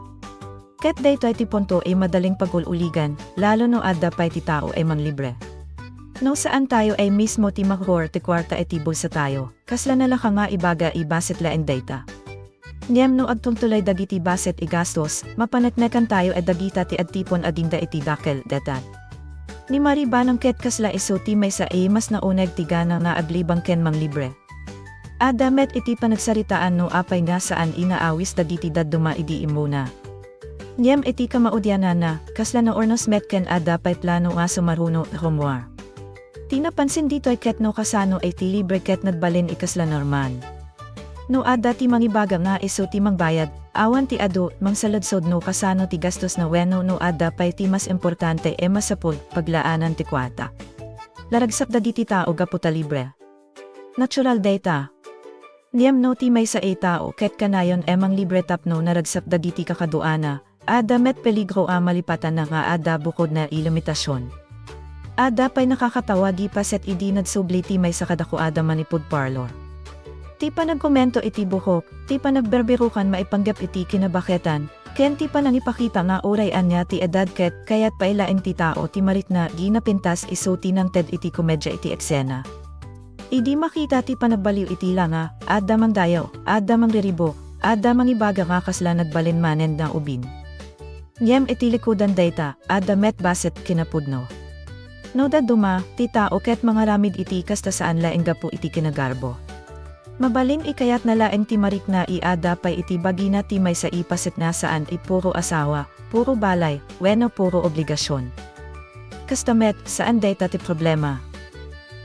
Ket dayta ti punto madaling pagululigan, lalo no adda pay ti tao manglibre. No saan tayo mismo ti maghor ti kwarta tibol sa tayo, kasla nalaka nga ibaga ibaset laeng dayta. Niyem no agtungtulay dagiti baset igastos, mapaneknekan tayo dagita ti adtipon aginda iti dakel datat. Ni maribanang ket kasla iso ti may sa mas nauneg ti gana nga aglibang ken manglibre. Met iti panagsaritaan no apay nga saan inaawis dagiti dadduma idi imuna. Niyem iti ka maudyanan na, kasla na ornos metken ada pa'y plano nga sumaruno rumwar. Tinapansin dito'y ket no kasano ay ti libre ket nagbalin ikasla norman. No ada ti mangibaga nga iso ti mangbayad, awan ti adu, mangsaludsod no kasano ti gastos na weno no ada pa'y ti mas importante e masapul, paglaanan ti kwata. Laragsap dagiti tao gaputa libre. Natural data. Niyem no ti may sa tao ket kanayon emang libre tapno naragsap dagiti kakaduana, ada met peligro a malipatan na nga ada bukod na ilimitasyon. Ada pa'y nakakatawa di pa set idi nagsubli ti may sa kadakuada manipod parlor. Ti pa nagkomento iti buhok, ti pa nagberberukan maipanggap iti kinabaketan, ken ti pa nangipakita nga urayan niya ti edad ket kaya't pailaeng ti tao ti marit na ginapintas iso ti nang ted iti komedya iti eksena. Idi makita ti panagbaliw iti langa, ada mang dayaw, ada mang riribo, ada mang ibaga nga kasla nagbalin manen na ubin. Niyem iti likudan data, ada met baset kinapudno. No da duma, ti tao ket mga ramid iti kasta saan laeng gapu iti kinagarbo. Mabalin ikayat na laeng ti marik na iada pay iti bagina ti may sa ipasit na saan puro asawa, puro balay, weno puro obligasyon. Kastamet, saan data ti problema?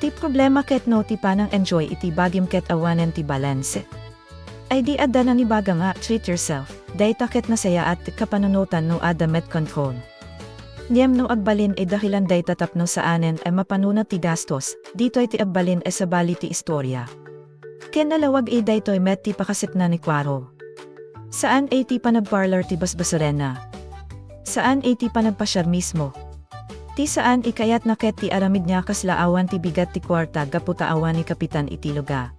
Ti problema ket no ti panang enjoy iti bagim ket awanen ti balance. Ay di ada na ni baga nga, treat yourself, data ket nasaya at kapanunutan no ada met control. Niyem no agbalin e dahilan data tapno saanen ay mapanunat ti gastos, dito ay ti agbalin e sabali ti istorya. Ken nalawag e daytoy met ti pakasit na ni Kwaro. Saan ay ti panagparlor ti basbasurena? Saan ay ti panagpasyar mismo? Ti saan ikayat na ket ti aramid niya kasla awan ti bigat ti kwarta gaputa awan ni Kapitan iti luga.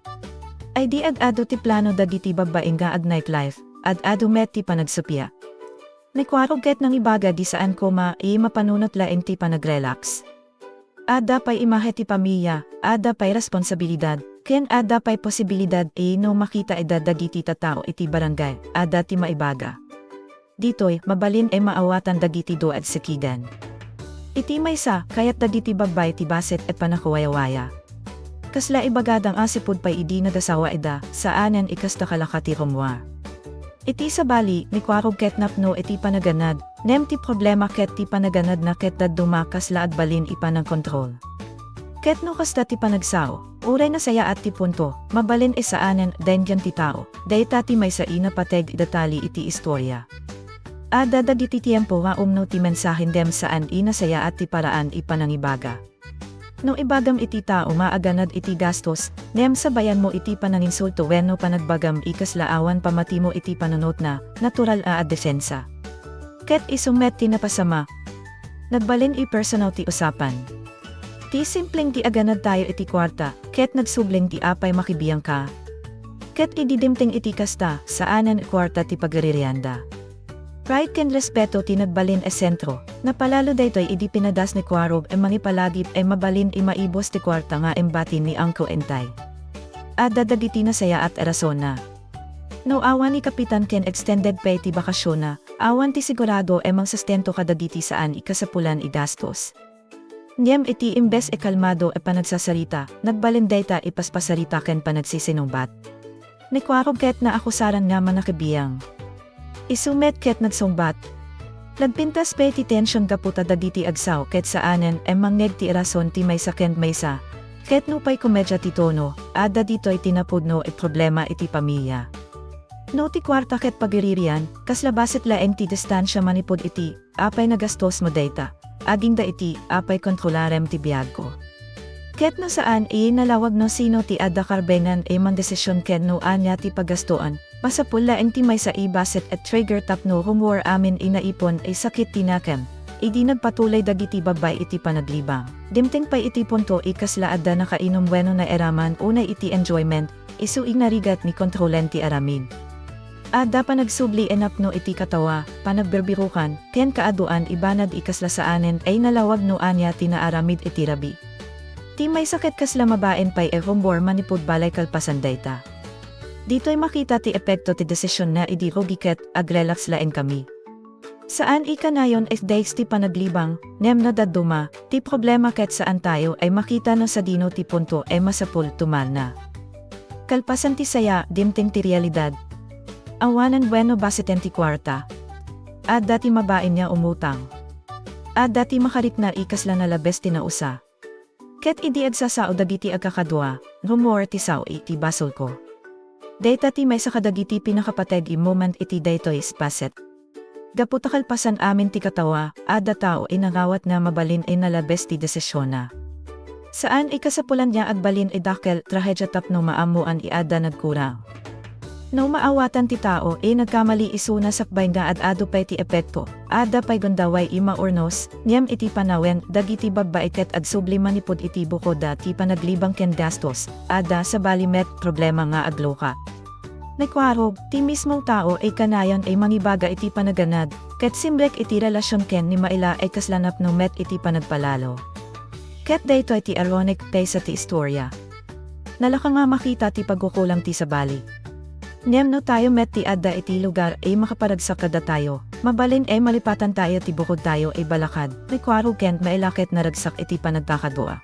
Ay di ag-ado ti plano dagiti babaeng nga ag nightlife, ag-ado met ti panagsupya. Nakwaro ket nang ibaga di saan koma mapanunot laeng ti panagrelax. Ada pa'y imahe ti pamilya, ada pa'y responsibilidad, ken ada pa'y posibilidad no makita edad dagiti tatao iti barangay, ada ti maibaga. Ditoy, mabalin maawatan dagiti do at sikigan. Iti maysa, kayat dagiti babay ti baset et panakuwayawaya. Kasla ibagadang asipod pa'y idi nadasawa eda, saanen ikasta kalakati rumwa. Iti sabali, ni kwarog ket napno iti panaganad, nem ti problema ket ti panaganad na ket dumakas la agbalin ipanang kontrol. Ket no kasta ti panagsao, uray na saya at ti punto, mabalin saanen dengyan ti tao, dayta ti may sa ina pateg datali iti istorya. Ada dagiti tiempo nga umno ti mensahin dem saan ina saya at ti paraan ipanangibaga. No ibagam iti tao maaganad iti gastos, nem sabayan mo iti pananginsulto wenno panagbagam ikaslaawan pamati mo iti panunot na, natural a desensa. Ket isumet ti napasama. Nagbalin personal ti usapan. Ti simpleng ti aganad tayo iti kwarta, ket nagsubling ti apay makibiyang ka. Ket ididimting iti kasta, saanan kwarta ti pagaririanda. Pride ken respeto ti nagbalin sentro, napalalo daytoy idi pinadas ni Kwarog mangipalagip mabalin maibos ti kwarta nga embatin ni Angko Entay. Ada dagiti na saya at erasona. No awan ni Kapitan ken extended pay ti bakasyon na, awan ti sigurado mang sustento kadagiti saan ikasapulan igastos. Niyem iti imbes kalmado panagsasarita, nagbalin dayta ipaspasarita ken panagsisinumbat. Ni Kwarog ket na akusaran nga manakibiyang. Isumet ket nagsumbat. Nagpintas pe ti tensyon gaputa dagiti agsaw ket saanen mangneg ti rason ti maysa ken maysa. Ket no pay komedya ti tono, ada ditoy tinapudno problema iti pamilya. No ti kwarta ket pagiririan, kaslabasit laeng ti distansya manipod iti, apay nagastos mo dayta. Aging da iti, apay kontrolarem ti biyag ko. Ket no saan nalawag no sino ti ada karbengan mang desisyon ken no anya ti pagastoan. Masapula ang timay sa ibaset at trigger tapno rumor amin inaipon ay sakit tinakam. Idi nagpatulay dagiti babay iti panaglibang. Dimting pay iti punto ikasla adda nakainom weno na eraman una iti enjoyment, isu inarigat ni kontrolen ti aramin. Ada pa nagsubli enapno iti katawa, panagberbirukan, ken kaaduan ibanad ikasla saanen ay nalawag no anya tinaaramid iti rabi. Timay sakit kasla mabaen pay rumor manipod balay kalpasan dayta. Dito'y makita ti epekto ti desisyon na idi rogiket agrelax laeng kami. Saan ikanayon days ti panaglibang, nem na daduma, ti problema ket saan tayo ay makita no sa dino ti punto masapul tumal na. Kalpasan ti saya, dimting ti realidad. Awanan bueno basiten ti kwarta. at dati mabain niya umutang. At dati makarit na ikasla na labes ti na usa. Ket idi agsasao dagiti agkakadwa, rumor ti sao iti basol ko. Data ti may sa kadagiti pinakapateg i moment iti daytoy spaset. Gaputakal pasan amin ti katawa, ada tao ay nangawat na mabalin ay nalabes ti desisyon na. Saan ikasapulan niya agbalin idakel trahedya tapno maamuan iada nagkurang. No maawatan ti tao nagkamali isuna sakbay nga at ado pay ti epekto, ada pay gundaway ima ornos, niyam iti panawen dagiti babaeket ad subli manipod iti bukoda ti panaglibang ken gastos, ada sa balimet problema nga agloka. Nekwarog, ti mismong tao kanayon mangibaga iti panaganad, ket simbrek iti relasyon ken ni maila kaslanap no met iti panagpalalo. Ket dayto ti ironic pay sa ti istorya. Nalaka nga makita ti pagkukulang ti sabali. Niyam no tayo met ti adda iti lugar makaparagsak kada tayo, mabalin malipatan tayo ti bukod tayo balakad, nekwarog ken mailaket na ragsak iti panagkakadua.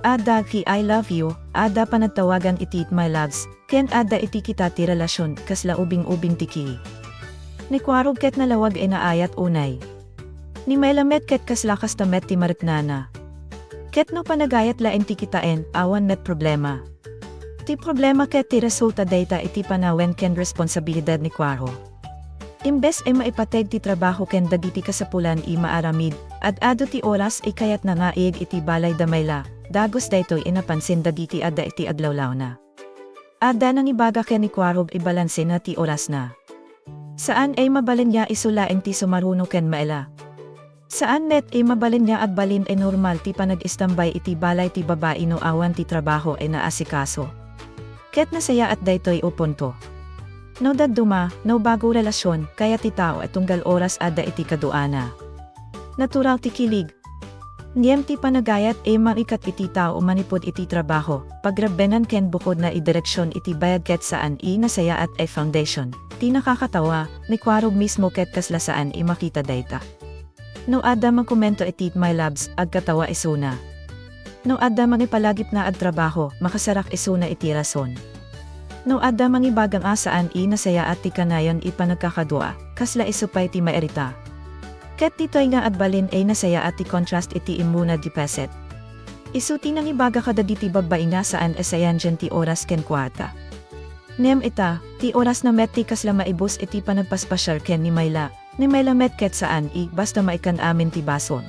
Ada ki I love you, ada panagtawagan iti my loves, ken ada iti kita ti relasyon kasla ubing-ubing tiki. Nekwarog ket nalawag naayat unay. Ni mailamet ket kaslakas tamet ti mariknana. Ket no panagayat laeng ti kitaen, awan net problema. Ti problema ket ti resulta data iti panawen ken responsibilidad ni Kwaro. Imbes maipateg ti trabaho ken dagiti kasapulan maaramid, at ado ti oras kayat na nga iti balay damayla, dagos daytoy napansin dagiti adda iti aglawlaw na. Ada nang ibaga ken ni Kwaro ibalanse na ti oras na. Saan mabalin niya isulaeng ti sumaruno ken maela. Saan net mabalin niya agbalin normal ti panag-istambay iti balay ti babae no awan ti trabaho naasikaso. Ket nasaya at daytoy punto. No dadduma, no bago relasyon, kaya ti tao tunggal oras ada iti kaduana. Natural ti kilig. Niyem ti panagayat maikat iti tao manipod iti trabaho, pagrabenan ken bukod na idireksyon iti bayad ket saan nasaya at foundation. Ti nakakatawa, ni Kwarog mismo ket kaslasaan makita dayta. No ada magkomento iti my loves, agkatawa isuna. No ada mangipalagip na ad trabaho, makasarak isuna iti rason. No ada mangibagang asaan nasaya at ti kanayon panagkakadua, kasla isupay ti maerita. Ket titoy nga adbalin nasaya at ti contrast iti imuna di peset. Isuti nang ibaga kadagiti babae nga saan esayan dyan ti oras ken kwata. Nem ita, ti oras na met ti kasla maibus iti panagpaspasyar ken ni Mayla, ni Mayla met ket saan basta maikan amin ti bason.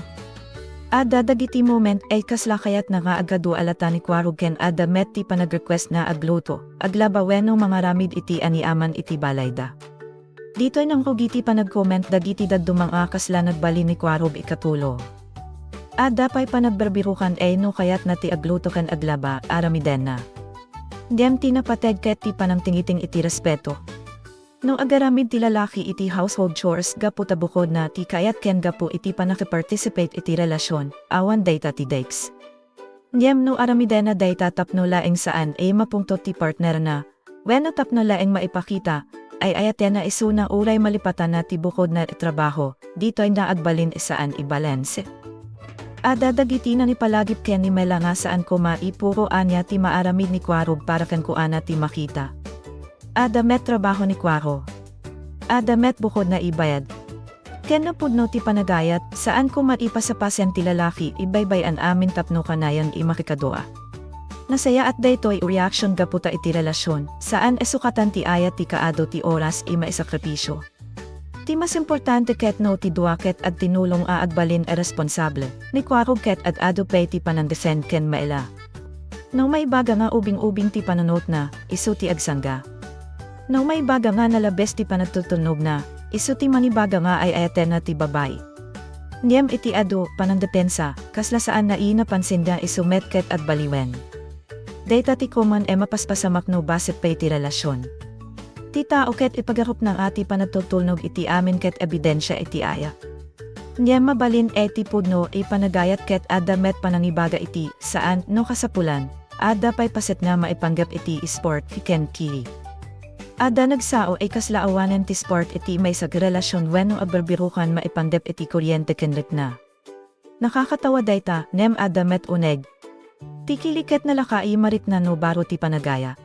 Ada dagiti moment kasla kayat na nga agadu alata ni Kwarog ken ada met ti panag-request na agluto, aglaba wenno mga ramid iti aniaman iti balayda. Dito'y nang rugiti panag-comment dagiti daddumang kasla nagbali ni Kwarog ikatulo. Ada pa'y panagberbirukan no kayat na ti agluto ken aglaba, aramiden na. Diyem ti napateg ket ti panangtingiting iti respeto. No agaramid ti lalaki iti household chores gapu tabukod na ti kayat ken gapu iti panakiparticipate iti relasyon, awan dayta ti dayks. Diyem no aramiden na dayta tapno laeng saan mapungtot ti partner na, wenno tapno laeng maipakita, ay ayaten na isuna uray malipatan na ti bukod na trabaho, dito'y naagbalin saan ibalense. Ada dagiti na ni palagip ken ni Mela nga saan ko maipuro anya ti maaramid ni Kwarog para ken kuana ti makita. Ada met trabaho ni Kwaro. Ada met bukod na ibayad. Ken napudno ti panagayat, saan ko maipasapasyan ti lalaki ibaybayan amin tapno kanayon makikadoa. Nasaya at daytoy reaction gaputa iti relasyon, saan esukatan ti ayat ti kaado ti oras maisakripisyo. Ti mas importante ket no ti duaket at tinulong agbalin responsable, ni Kwarog ket at ado pay ti panandesend ken maela. No may baga nga ubing-ubing ti panunot na, isu ti agsangga. No may baga nga nalabes ti panagtutunog na, isu ti manibaga nga ay ayaten na ti babay. Niyem iti ado, panandepensa, kasla saan na napansinda isumet ket at baliwen. Data ti kuman mapaspasamak no basit pay ti relasyon. Ti tao ket ipagarup ng ati panagtutulnog iti amin ket ebidensya iti aya. Niyem mabalin ti pudno panagayat ket ada met panangibaga iti saan no kasapulan, ada pay paset nga maipanggap iti sport ken kili. Ada nagsao kasla awanen ti sport iti may sagrelasyon wenno aberbirukan maipanggap iti kuryente ken na. Nakakatawa dayta, nem ada met uneg. Ti kiliket na lakai marit na no baro ti panagaya.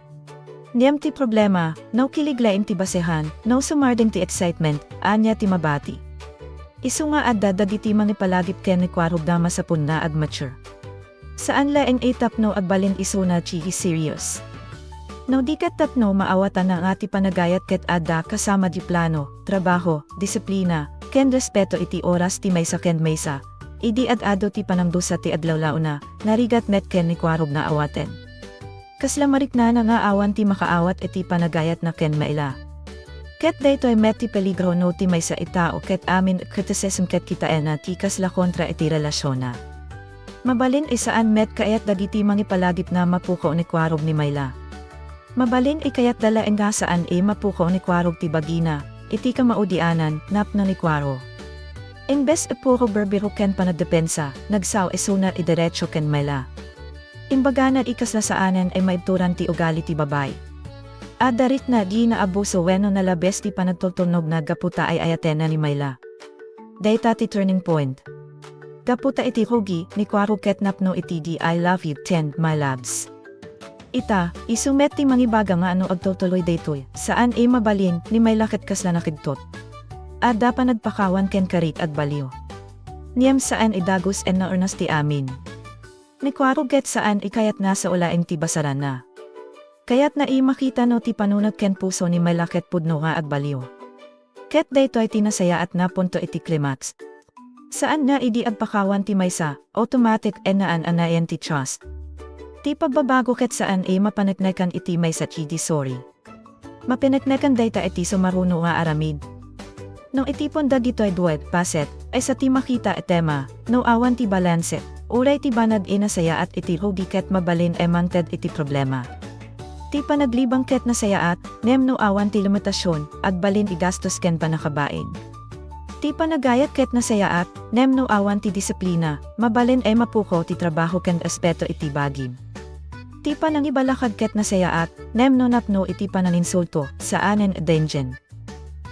Niyam ti problema, no kiliglain ti basehan, no sumarding ti excitement, anya ti mabati. Isu nga adda dagiti mangipalagip ken ni kwarog na masapun na ag mature. Saan laeng etap no agbalin isu na chi serious. No di kat tapno maawatan na ati panagayat ket adda kasama di plano, trabaho, disiplina, ken respeto iti oras ti maysa ken maysa. Idi ad-ado ti panangdusa ti adlawlaw na, narigat met ken ni kwarog na awaten. Kaslamarik na nga awan ti makaawat iti panagayat na ken maila. Ket daytoy met ti peligro no ti maysa itao ket amin criticism ket kita ena ti kasla kontra iti relasyon na. Mabalin isaan met kayat dagiti mangipalagip na mapuko ni kwarog ni mayla. Mabalin ikayat dala nga saan mapuko ni kwarog ti bagina, iti ka maudianan, napno ni kwaro. Imbes puro berbiro ken panagdepensa, nagsaw sunar idiretso ken mayla. Imbaga na ikaslasaanan ay maibturan ti ugali ti babay. Adarit na di na abuso weno na labes ti panagtultunog na gaputa ay ayatena ni mayla. Dayta ti turning point. Gaputa iti hugi ni kwaro ket napno iti di I love you 10 my loves. Ita, isumet ti mangibaga nga ano agtutuloy daytoy, saan mabalin ni mayla ket kasla nakidtot. Adda pa nagpakawan ken karit ag baliw. Niyam saan idagos en na urnas ti amin. Ni kwaro ket saan ikayat na sa ulaing ti basaran na. Kayat na makita no ti panunag ken puso ni mayla ket pudno nga ag baliw. Ket daytoy tinasaya at napunto iti climax. Saan na idi agpakawan ti maysa, automatic en naan anayan ti trust. Ti pagbabago ket saan mapaneknekan iti maysa chidi sorry. Mapineknekan dayta iti sumaruno nga aramid. Nung itipon dagitoy duet paset, ay sa ti makita etema, no awan ti balanse, uray ti banad inasaya at iti rugi ket mabalin emangted iti problema. Ti panaglibang ket nasayaat, nem no awan ti limitasyon, agbalin igastos ken panakabain. Ti panagayat ket nasayaat, nem no awan ti disiplina, mabalin mapuko ti trabaho ken aspeto iti bagim. Ti panangibalakad ket nasayaat, nem no napno iti pananginsulto, saanen denjen.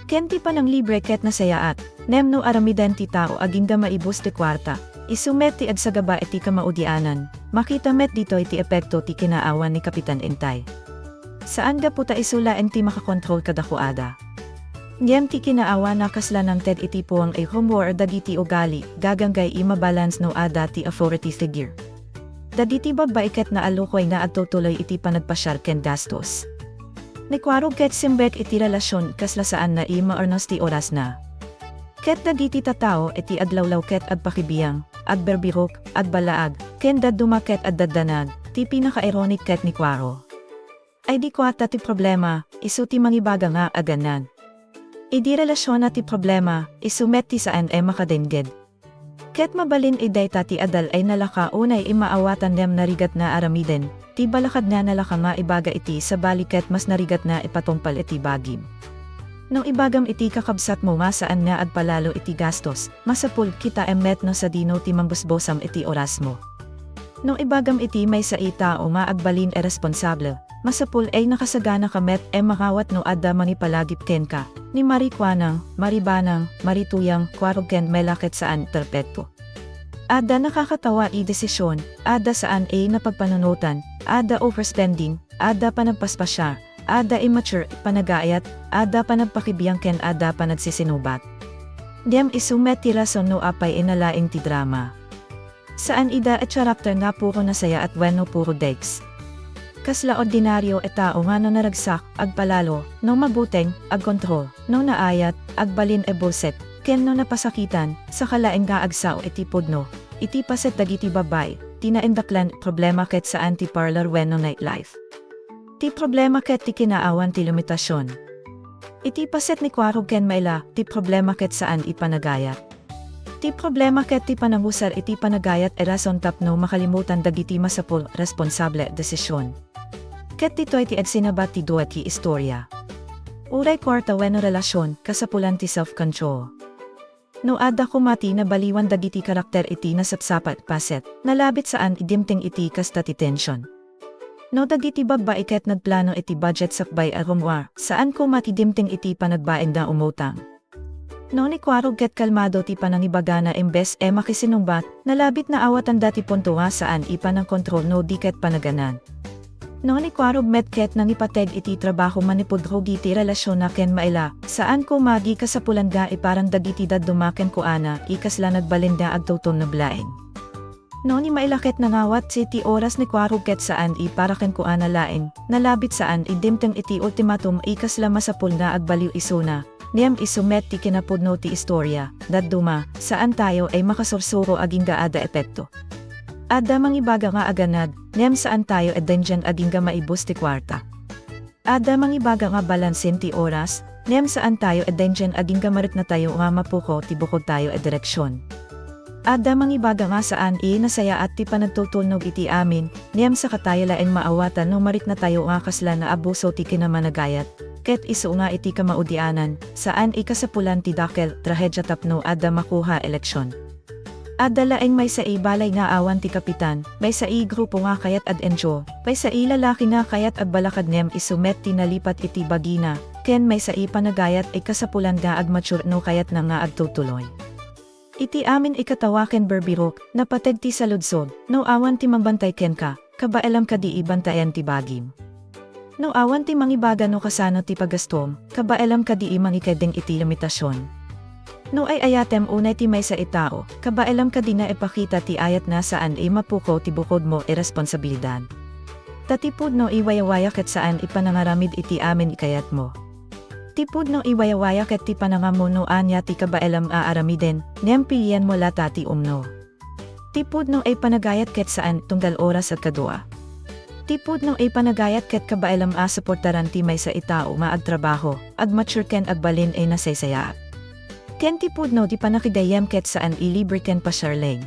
Ken ti panang libre ket nasayaat, nem no aramidan ti tao aginda maibus ti kwarta, isumet ti agsagaba iti kamaudianan, makita met dito iti epekto ti kinaawan ni Kapitan Intay. Saan gaputa isulaeng ti makakontrol kadakuada. Ngem ti kinaawa na kaslanang ted iti puang ay humor dagiti ugali, gaganggay mabalance no ada ti authority figure. Dagiti babaiket na alukoy na atutuloy iti panagpasyar ken gastos. Nikwarog ket simbek iti relasyon kaslasaan na maarnos ti oras na. Ket dagiti tatao iti adlawlaw ket agpakibiyang, agberbirok, agbalaag, ken daddumaket addadanag, ti pinaka-ironic ket ni kwaro. Ay di kwata ti problema, isu ti mangibaga nga aganan. Idi relasyon na ti problema, isumet ti saan makadengged. Ket mabalin dayta ti adal ay nalaka unay maawatan dem narigat na aramiden, ti balakad na nalaka nga ibaga iti sa baliket mas narigat na ipatumpal iti bagim. Nung ibagam iti kakabsat mo masaan nga agpalalo iti gastos, masapul kita met no sa dino ti mangbusbosam iti oras mo. Nung ibagam iti may sa ita o nga agbalin responsable, masapul nakasagana kamet makawat no adda manipalagip ken ka, ni marikwanang, maribanang, marituyang, kwarog ken melakit saan terpekto. Ada nakakatawa desisyon, ada saan napagpanunutan, ada overspending, ada panagpaspasya, ada immature panagayat, ada panagpakibiyang ken ada panagsisinubat. Dem isumet ti rason no apay inalaing ti drama. Saan ida at character nga puro nasaya at weno puro degs. Kasla ordinaryo tao nga no naragsak, agpalalo, no mabuteng, agkontrol, no naayat, agbalin buset, ken no napasakitan, sa kalaeng nga agsaw iti pudno, iti paset dagiti babay, tinaindaklan problema ket sa anti-parlor weno nightlife. Ti problema ket ti kinaawan ti limitasyon. Iti paset ni kwarog ken maila, ti problema ket saan ipanagayat. Ti problema ket ti panangusar iti panagayat rason tapno makalimutan dagiti masapul responsable desisyon. Ket ditoy ti sinabat ti duet ti istorya. Uray kwarta weno relasyon, kasapulan ti self-control. No adda kumati na baliwan dagiti karakter iti nasapsapat paset, nalabit saan idimting iti kasta ti tension. No dagiti babba iket nagplano iti budget sakbay arumwar, saan kumati dimting iti panagbaeng na umutang. No ni kwarog ket kalmado ti panangibagana imbes makisinungbat, nalabit na awatan dati puntuwa saan ipanang kontrol no diket panaganan. No ni Quarog metket nang ipateg iti trabaho manipudro iti relasyon na ken maila, saan ko magi kasapulan ga parang dagiti dumaken ko ana, ikasla nagbalinda agtuton na blaeng. No ni mailaket nangawat si ti oras ni Quarog ket saan para ken ko ana laeng, nalabit saan idimteng iti ultimatum ikasla masapul na agbaliw isuna. Niyam isumet ti kinapudno ti istorya, dadduma, saan tayo ay makasursuro aging gaada epekto. Ada mangibaga nga aganad, niyam saan tayo edengyan aging ga maibus ti kwarta. Ada mangibaga nga balansin ti oras, niyam saan tayo edengyan aging ga marit na tayo nga mapuko ti bukod tayo e direksyon. Ada mangibaga nga saan nasaya at ti panagtutulnog iti amin, niyam sa katayo laeng maawatan no marit na tayo nga kasla na abuso ti kinamanagayat. Ket isu nga iti kamaudianan, saan ikasapulan ti dakel, trahedya tapno ada makuha eleksyon. Ada laeng may sa balay nga awan ti kapitan, may sa grupo nga kayat ad enjo, may sa lalaki nga kayat ag balakad nem isumet ti nalipat iti bagina, ken may sa panagayat kasapulan nga ag mature no kayat na nga agtutuloy. Iti amin ikatawaken berbirok, napateg ti saludsod, no awan ti mambantay ken ka, kabaelam ka di ibantayan ti bagim. No awan ti mangibaga no kasano ti pagastom, kabaelam ka di mangikadeng iti limitasyon. No ay ayatem unay ti may sa itao, kabaelam ka di na ipakita ti ayat na saan mapuko ti bukod mo responsibilidad. Tatipud no iwayawaya ket saan ipanangaramid iti amin ikayat mo. Tipud no iwayawaya ket ti panangamo no anya ti kabaelam aaramiden, niyam pilian mo lata ti umno. Tipud no ay panagayat ket saan tunggal oras at kadua. Tipud no ay panagayat ket kabaelam suportaran ti may sa itao maagtrabaho, ag mature ken agbalin ay nasaysaya. Ken tipud no di panakigayam ket saan ilibre ken pasyarleng.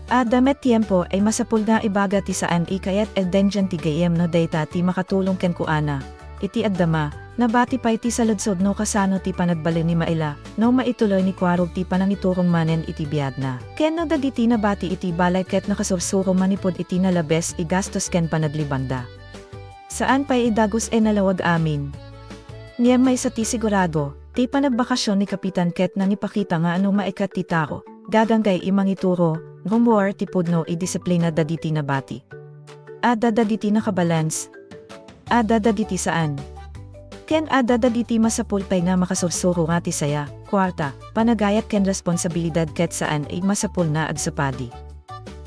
Damet tiempo ay masapul nga ibaga ti saan kayat edengyan ti gayem no data ti makatulong ken kuana. Iti agdama, nabati pa iti saludsod no kasano ti panagbalin ni maila, no maituloy ni Quarog ti panangiturong manen iti biyadna. Ken no dagiti nabati iti balay ket nakasursuro manipod iti nalabes igastos ken panaglibanda. Saan pa idagos nalawag amin? Niyem may sa ti sigurado, ti panagbakasyon ni Kapitan ket nang ipakita nga ano maikat ti tao, gaganggay imangituro, gumuar ti pudno disiplina dagiti nabati. Ada dagiti nakabalans. Ada dagiti saan? Ken ada dagiti masapul pay nga makasursuro nga ti saya, kwarta, panagayat ken responsibilidad ket saan masapul na agsapadi.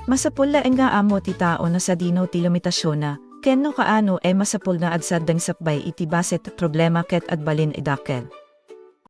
Masapul laeng nga amo ti tao na sa dino ti limitasyon na, ken no kaano masapul na agsadeng sapbay iti baset problema ket agbalin idakel.